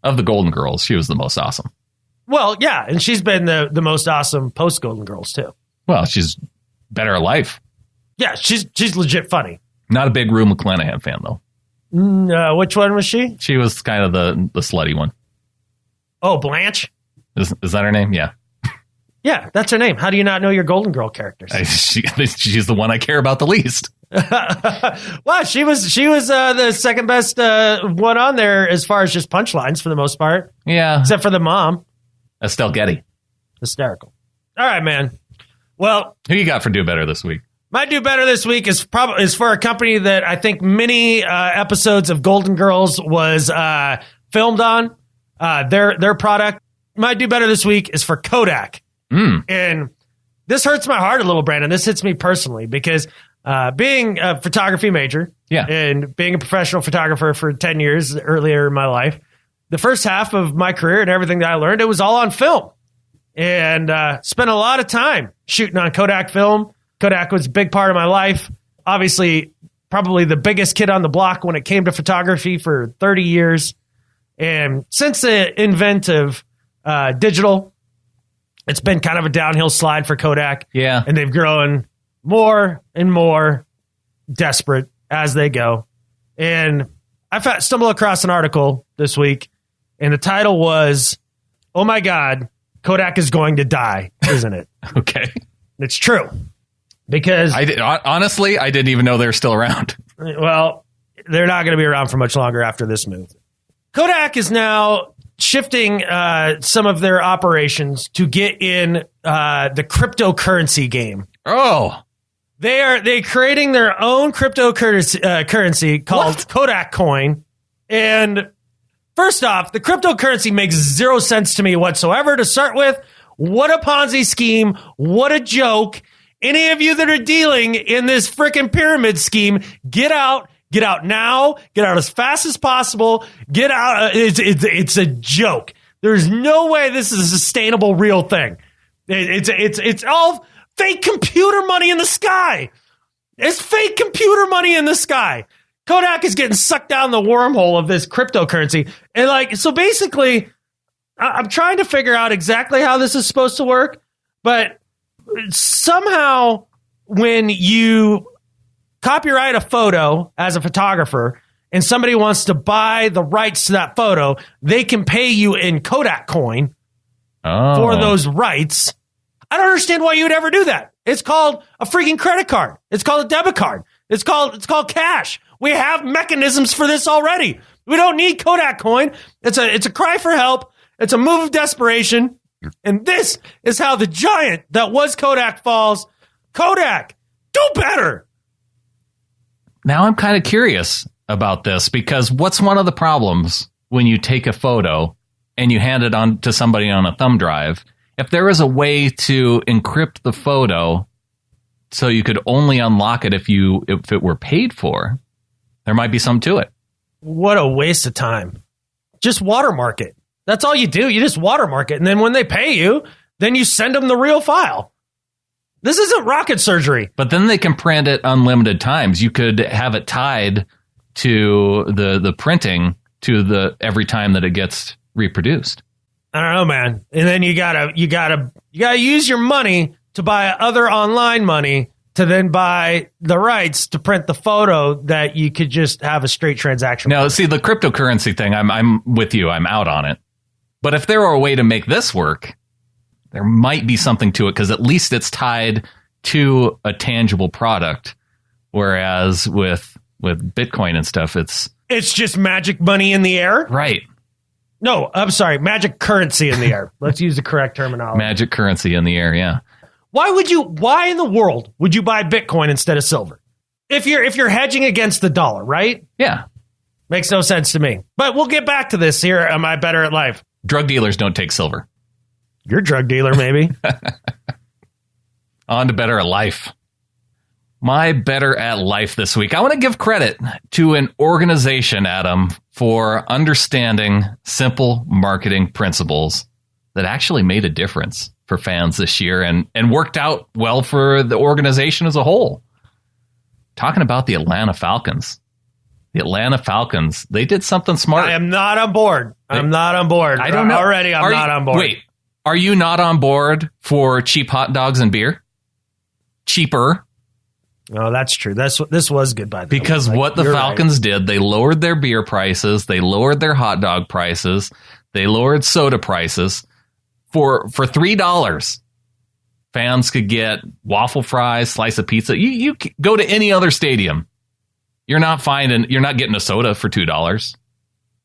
Speaker 3: of the Golden Girls, she was the most awesome.
Speaker 2: Well, yeah, and she's been the most awesome post Golden Girls too.
Speaker 3: Well, she's better at life.
Speaker 2: Yeah, she's legit funny.
Speaker 3: Not a big Rue McClanahan fan though.
Speaker 2: Which one was she?
Speaker 3: She was kind of the slutty one.
Speaker 2: Oh, Blanche.
Speaker 3: Is that her name? Yeah.
Speaker 2: Yeah, that's her name. How do you not know your Golden Girl characters?
Speaker 3: She's the one I care about the least.
Speaker 2: Wow, she was the second best one on there as far as just punchlines for the most part.
Speaker 3: Yeah,
Speaker 2: except for the mom.
Speaker 3: Estelle Getty.
Speaker 2: Hysterical. All right, man. Well,
Speaker 3: who you got for Do Better this week?
Speaker 2: My Do Better this week is for a company that I think many episodes of Golden Girls was filmed on. Their product. My Do Better this week is for Kodak. And this hurts my heart a little, Brandon. This hits me personally because being a photography major and being a professional photographer for 10 years earlier in my life, the first half of my career and everything that I learned, it was all on film. And spent a lot of time shooting on Kodak film. Kodak was a big part of my life. Obviously, probably the biggest kid on the block when it came to photography for 30 years. And since the invent of digital, it's been kind of a downhill slide for Kodak.
Speaker 3: Yeah.
Speaker 2: And they've grown more and more desperate as they go. And I stumbled across an article this week, and the title was, "Oh my God, Kodak is going to die, isn't it?"
Speaker 3: Okay.
Speaker 2: It's true. Because
Speaker 3: honestly, I didn't even know they're still around.
Speaker 2: Well, they're not going to be around for much longer after this move. Kodak is now shifting some of their operations to get in the cryptocurrency game.
Speaker 3: Oh.
Speaker 2: They're creating their own cryptocurrency called what? Kodak Coin. And first off, the cryptocurrency makes zero sense to me whatsoever to start with. What a Ponzi scheme. What a joke. Any of you that are dealing in this freaking pyramid scheme, get out. Get out now. Get out as fast as possible. Get out. It's a joke. There's no way this is a sustainable, real thing. It's all fake computer money in the sky. It's fake computer money in the sky. Kodak is getting sucked down the wormhole of this cryptocurrency. And so basically, I'm trying to figure out exactly how this is supposed to work. But somehow when you copyright a photo as a photographer and somebody wants to buy the rights to that photo, they can pay you in Kodak coin for those rights. I don't understand why you would ever do that. It's called a freaking credit card. It's called a debit card. It's called cash. We have mechanisms for this already. We don't need Kodak coin. It's a cry for help. It's a move of desperation. And this is how the giant that was Kodak falls. Kodak, do better.
Speaker 3: Now I'm kind of curious about this because what's one of the problems when you take a photo and you hand it on to somebody on a thumb drive? If there is a way to encrypt the photo so you could only unlock it if it were paid for, there might be some to it.
Speaker 2: What a waste of time. Just watermark it. That's all you do. You just watermark it. And then when they pay you, then you send them the real file. This isn't rocket surgery.
Speaker 3: But then they can print it unlimited times. You could have it tied to the printing to every time that it gets reproduced.
Speaker 2: I don't know, man. And then you gotta use your money to buy other online money to then buy the rights to print the photo that you could just have a straight transaction.
Speaker 3: Now, see, the cryptocurrency thing, I'm with you. I'm out on it. But if there were a way to make this work, there might be something to it because at least it's tied to a tangible product Whereas with Bitcoin and stuff, it's
Speaker 2: just magic money in the air.
Speaker 3: Right.
Speaker 2: No, I'm sorry, magic currency in the air. Let's use the correct terminology.
Speaker 3: Magic currency in the air, yeah.
Speaker 2: Why in the world would you buy Bitcoin instead of silver? If you're hedging against the dollar, right?
Speaker 3: Yeah.
Speaker 2: Makes no sense to me. But we'll get back to this here. Am I better at life?
Speaker 3: Drug dealers don't take silver.
Speaker 2: You're a drug dealer, maybe.
Speaker 3: On to better at life. My better at life this week. I want to give credit to an organization, Adam, for understanding simple marketing principles that actually made a difference for fans this year and worked out well for the organization as a whole. Talking about the Atlanta Falcons. The Atlanta Falcons, they did something smart.
Speaker 2: I am not on board. I'm not on board.
Speaker 3: I don't know.
Speaker 2: Already, I'm not on board.
Speaker 3: Wait, are you not on board for cheap hot dogs and beer? Cheaper.
Speaker 2: Oh, that's true. This was good, by the way.
Speaker 3: Because what the Falcons did, they lowered their beer prices, they lowered their hot dog prices, they lowered soda prices. For $3, fans could get waffle fries, slice of pizza. You go to any other stadium, you're not getting a soda for $2.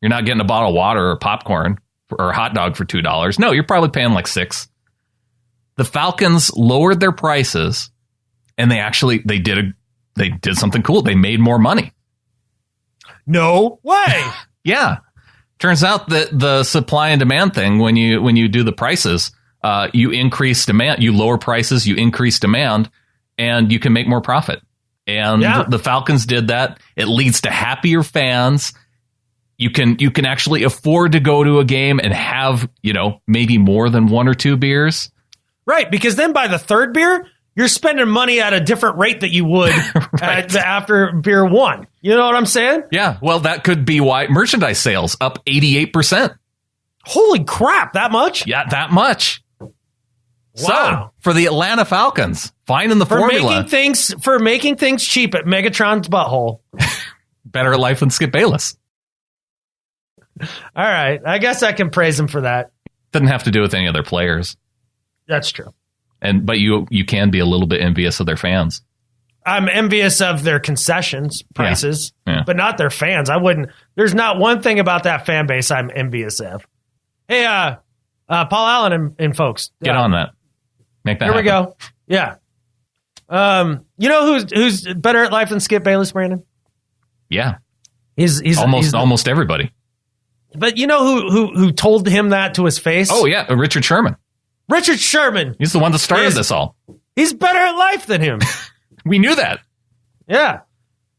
Speaker 3: You're not getting a bottle of water or popcorn or a hot dog for $2. No, you're probably paying like $6. The Falcons lowered their prices. And they did something cool. They made more money.
Speaker 2: No way.
Speaker 3: Yeah. Turns out that the supply and demand thing, when you do the prices, you increase demand, you lower prices, you increase demand, and you can make more profit. And the Falcons did that. It leads to happier fans. You can actually afford to go to a game and have, maybe more than one or two beers.
Speaker 2: Right, because then by the third beer, you're spending money at a different rate that you would after beer one. You know what I'm saying?
Speaker 3: Yeah. Well, that could be why merchandise sales up 88%.
Speaker 2: Holy crap, that much?
Speaker 3: Yeah, that much.
Speaker 2: Wow.
Speaker 3: So, for the Atlanta Falcons, finding the formula.
Speaker 2: For making things cheap at Megatron's butthole.
Speaker 3: Better at life than Skip Bayless.
Speaker 2: All right. I guess I can praise him for that.
Speaker 3: Doesn't have to do with any other players.
Speaker 2: That's true.
Speaker 3: But you can be a little bit envious of their fans.
Speaker 2: I'm envious of their concessions prices,
Speaker 3: Yeah.
Speaker 2: but not their fans. I wouldn't. There's not one thing about that fan base I'm envious of. Hey, Paul Allen and folks,
Speaker 3: get on that. Make that.
Speaker 2: Here
Speaker 3: happen.
Speaker 2: we go. Yeah. You know who's better at life than Skip Bayless, Brandon?
Speaker 3: Yeah.
Speaker 2: He's
Speaker 3: almost everybody.
Speaker 2: But you know who told him that to his face?
Speaker 3: Oh yeah, Richard Sherman.
Speaker 2: Richard Sherman.
Speaker 3: He's the one that started this all.
Speaker 2: He's better at life than him.
Speaker 3: We knew that.
Speaker 2: Yeah.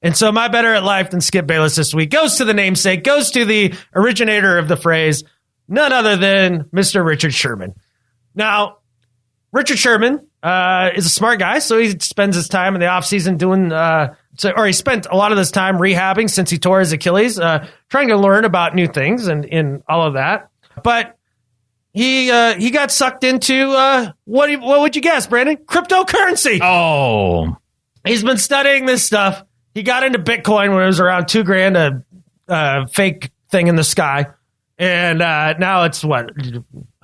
Speaker 2: And so my better at life than Skip Bayless this week goes to the namesake, goes to the originator of the phrase, none other than Mr. Richard Sherman. Now, Richard Sherman is a smart guy, so he spends his time in the offseason he spent a lot of this time rehabbing since he tore his Achilles, trying to learn about new things and all of that. But he got sucked into, what would you guess, Brandon? Cryptocurrency.
Speaker 3: Oh.
Speaker 2: He's been studying this stuff. He got into Bitcoin when it was around $2,000, a fake thing in the sky. And now it's what?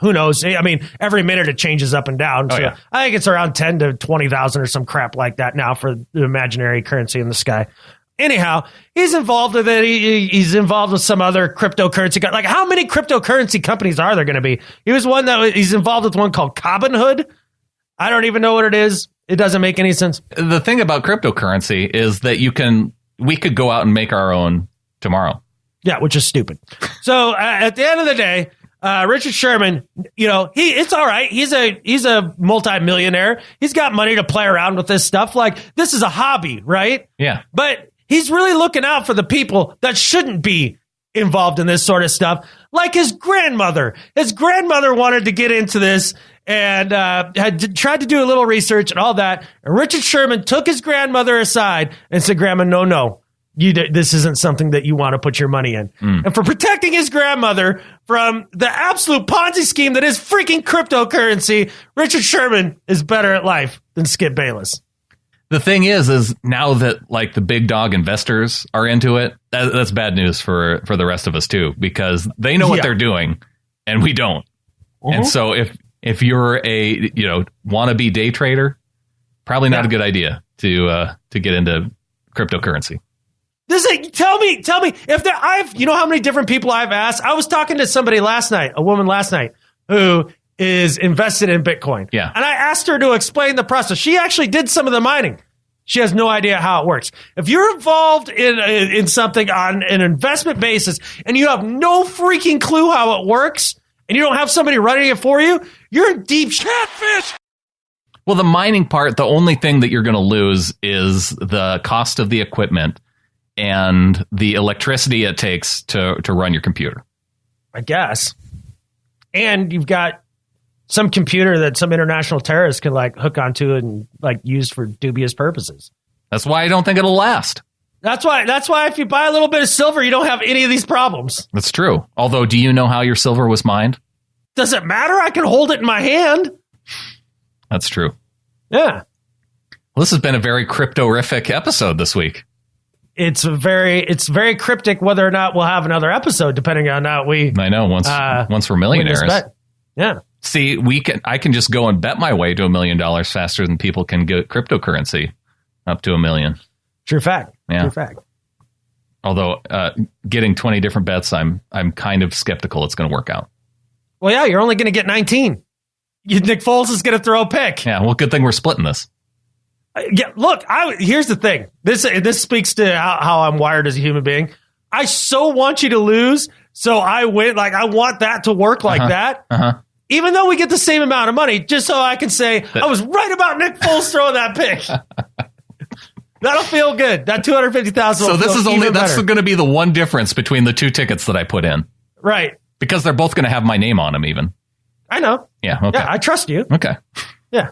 Speaker 2: Who knows? I mean, every minute it changes up and down. So I think it's around 10 to 20,000 or some crap like that now for the imaginary currency in the sky. Anyhow, he's involved with it. He's involved with some other cryptocurrency. Like, how many cryptocurrency companies are there going to be? He's involved with one called Robinhood. I don't even know what it is. It doesn't make any sense.
Speaker 3: The thing about cryptocurrency is that we could go out and make our own tomorrow.
Speaker 2: Yeah, which is stupid. So at the end of the day, Richard Sherman, it's all right. He's a multimillionaire. He's got money to play around with this stuff. Like, this is a hobby, right?
Speaker 3: Yeah.
Speaker 2: But he's really looking out for the people that shouldn't be involved in this sort of stuff, like his grandmother. His grandmother wanted to get into this and had tried to do a little research and all that. And Richard Sherman took his grandmother aside and said, Grandma, no. This isn't something that you want to put your money in. And for protecting his grandmother from the absolute Ponzi scheme that is freaking cryptocurrency, Richard Sherman is better at life than Skip Bayless.
Speaker 3: The thing is now that like the big dog investors are into it, that's bad news for the rest of us too, because they know what they're doing and we don't. And so if you're a wannabe day trader, probably not a good idea to get into cryptocurrency.
Speaker 2: Tell me if you know how many different people I've asked. I was talking to a woman last night who is invested in Bitcoin.
Speaker 3: Yeah.
Speaker 2: And I asked her to explain the process. She actually did some of the mining. She has no idea how it works. If you're involved in something on an investment basis and you have no freaking clue how it works and you don't have somebody running it for you, you're in deep catfish.
Speaker 3: Well, the mining part, the only thing that you're going to lose is the cost of the equipment and the electricity it takes to run your computer.
Speaker 2: I guess. And you've got some computer that some international terrorists can hook onto and use for dubious purposes.
Speaker 3: That's why I don't think it'll last.
Speaker 2: That's why if you buy a little bit of silver, you don't have any of these problems. That's
Speaker 3: true. Although, do you know how your silver was mined?
Speaker 2: Does it matter? I can hold it in my hand.
Speaker 3: That's true.
Speaker 2: Yeah.
Speaker 3: Well, this has been a very cryptorific episode this week.
Speaker 2: It's very cryptic whether or not we'll have another episode, depending on how we.
Speaker 3: I know once we're millionaires.
Speaker 2: Yeah.
Speaker 3: See, I can just go and bet my way to $1 million faster than people can get cryptocurrency up to $1 million.
Speaker 2: True fact.
Speaker 3: Yeah.
Speaker 2: True fact.
Speaker 3: Although getting 20 different bets, I'm kind of skeptical it's going to work out.
Speaker 2: Well, yeah, you're only going to get 19. Nick Foles is going to throw a pick.
Speaker 3: Yeah. Well, good thing we're splitting this.
Speaker 2: Yeah. Look, here's the thing. This speaks to how I'm wired as a human being. I so want you to lose, so I win. I want that to work like that. Even though we get the same amount of money, just so I can say, I was right about Nick Foles throwing that pick. That'll feel good. That $250,000. So
Speaker 3: that's going to be the one difference between the two tickets that I put in.
Speaker 2: Right.
Speaker 3: Because they're both going to have my name on them even.
Speaker 2: I know.
Speaker 3: Yeah. Okay.
Speaker 2: Yeah, I trust you.
Speaker 3: Okay.
Speaker 2: Yeah.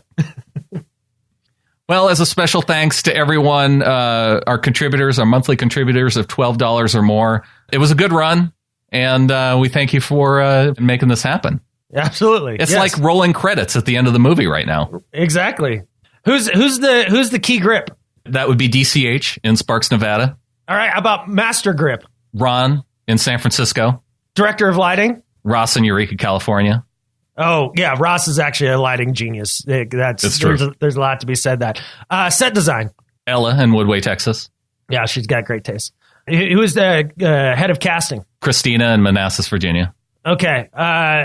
Speaker 3: Well, as a special thanks to everyone, our contributors, our monthly contributors of $12 or more. It was a good run, and we thank you for making this happen.
Speaker 2: Absolutely.
Speaker 3: It's like rolling credits at the end of the movie right now.
Speaker 2: Exactly. Who's the key grip?
Speaker 3: That would be DCH in Sparks, Nevada.
Speaker 2: All right. How about Master Grip?
Speaker 3: Ron in San Francisco.
Speaker 2: Director of lighting?
Speaker 3: Ross in Eureka, California.
Speaker 2: Oh, yeah. Ross is actually a lighting genius. That's true. There's a lot to be said that. Set design.
Speaker 3: Ella in Woodway, Texas.
Speaker 2: Yeah, she's got great taste. Who is the head of casting?
Speaker 3: Christina in Manassas, Virginia.
Speaker 2: Okay.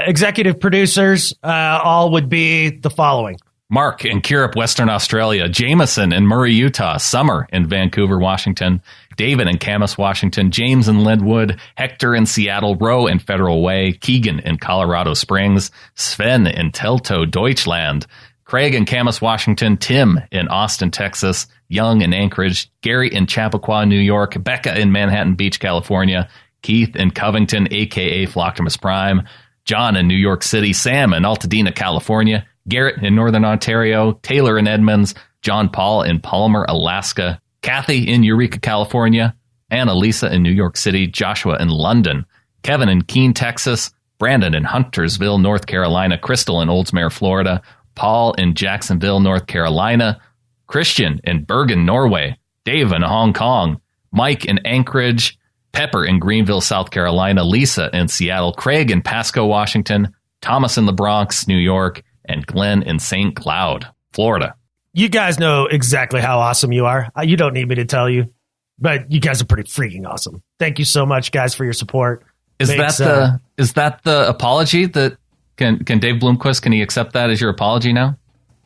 Speaker 2: Executive producers all would be the following.
Speaker 3: Mark in Curepe, Western Australia. Jameson in Murray, Utah. Summer in Vancouver, Washington. David in Camas, Washington. James in Linwood. Hector in Seattle. Rowe in Federal Way. Keegan in Colorado Springs. Sven in Teltow, Deutschland. Craig in Camas, Washington. Tim in Austin, Texas. Young in Anchorage. Gary in Chappaqua, New York. Becca in Manhattan Beach, California. Keith in Covington, a.k.a. Flocktimus Prime. John in New York City. Sam in Altadena, California. Garrett in Northern Ontario. Taylor in Edmonds. John Paul in Palmer, Alaska. Kathy in Eureka, California. Anna Lisa in New York City. Joshua in London. Kevin in Keene, Texas. Brandon in Huntersville, North Carolina. Crystal in Oldsmere, Florida. Paul in Jacksonville, North Carolina. Christian in Bergen, Norway. Dave in Hong Kong. Mike in Anchorage. Pepper in Greenville, South Carolina. Lisa in Seattle. Craig in Pasco, Washington. Thomas in the Bronx, New York. And Glenn in St. Cloud, Florida.
Speaker 2: You guys know exactly how awesome you are. You don't need me to tell you, but you guys are pretty freaking awesome. Thank you so much, guys, for your support.
Speaker 3: Is that the apology that can Dave Bloomquist, can he accept that as your apology now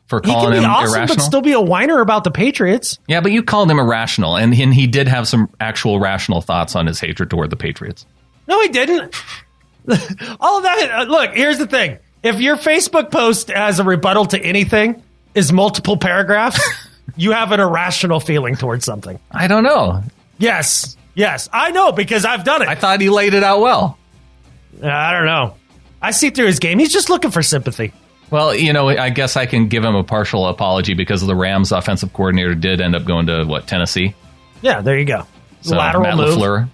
Speaker 3: for calling him
Speaker 2: awesome,
Speaker 3: irrational?
Speaker 2: But still be a whiner about the Patriots.
Speaker 3: Yeah, but you called him irrational, and he did have some actual rational thoughts on his hatred toward the Patriots.
Speaker 2: No, he didn't. All of that. Look, here's the thing. If your Facebook post as a rebuttal to anything is multiple paragraphs, you have an irrational feeling towards something.
Speaker 3: I don't know.
Speaker 2: Yes, I know because I've done it.
Speaker 3: I thought he laid it out well.
Speaker 2: I don't know. I see through his game. He's just looking for sympathy.
Speaker 3: Well, I guess I can give him a partial apology because the Rams offensive coordinator did end up going to, Tennessee?
Speaker 2: Yeah, there you go.
Speaker 3: So,
Speaker 2: lateral
Speaker 3: Matt
Speaker 2: move.
Speaker 3: LaFleur.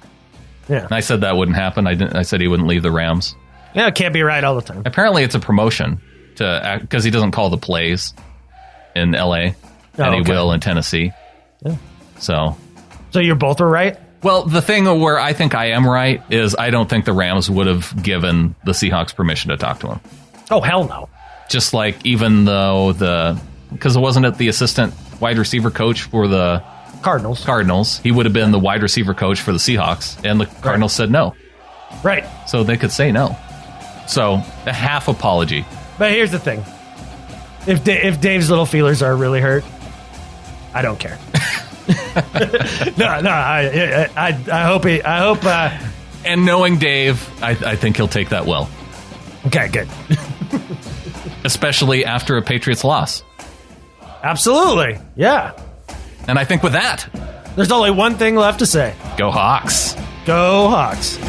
Speaker 2: Yeah.
Speaker 3: I said that wouldn't happen. I said he wouldn't leave the Rams.
Speaker 2: Yeah, it can't be right all the time.
Speaker 3: Apparently, it's a promotion because he doesn't call the plays in L.A. and he will in Tennessee.
Speaker 2: Yeah.
Speaker 3: So
Speaker 2: you both were right?
Speaker 3: Well, the thing where I think I am right is I don't think the Rams would have given the Seahawks permission to talk to him.
Speaker 2: Oh, hell no.
Speaker 3: Just even though because wasn't it the assistant wide receiver coach for the
Speaker 2: Cardinals.
Speaker 3: He would have been the wide receiver coach for the Seahawks, and the Cardinals said no.
Speaker 2: Right.
Speaker 3: So they could say no. So a half apology.
Speaker 2: But here's the thing. If Dave's little feelers are really hurt, I don't care. No, I hope.
Speaker 3: And knowing Dave, I think he'll take that well.
Speaker 2: Okay, good.
Speaker 3: Especially after a Patriots loss.
Speaker 2: Absolutely, yeah.
Speaker 3: And I think with that,
Speaker 2: there's only one thing left to say.
Speaker 3: Go Hawks.
Speaker 2: Go Hawks.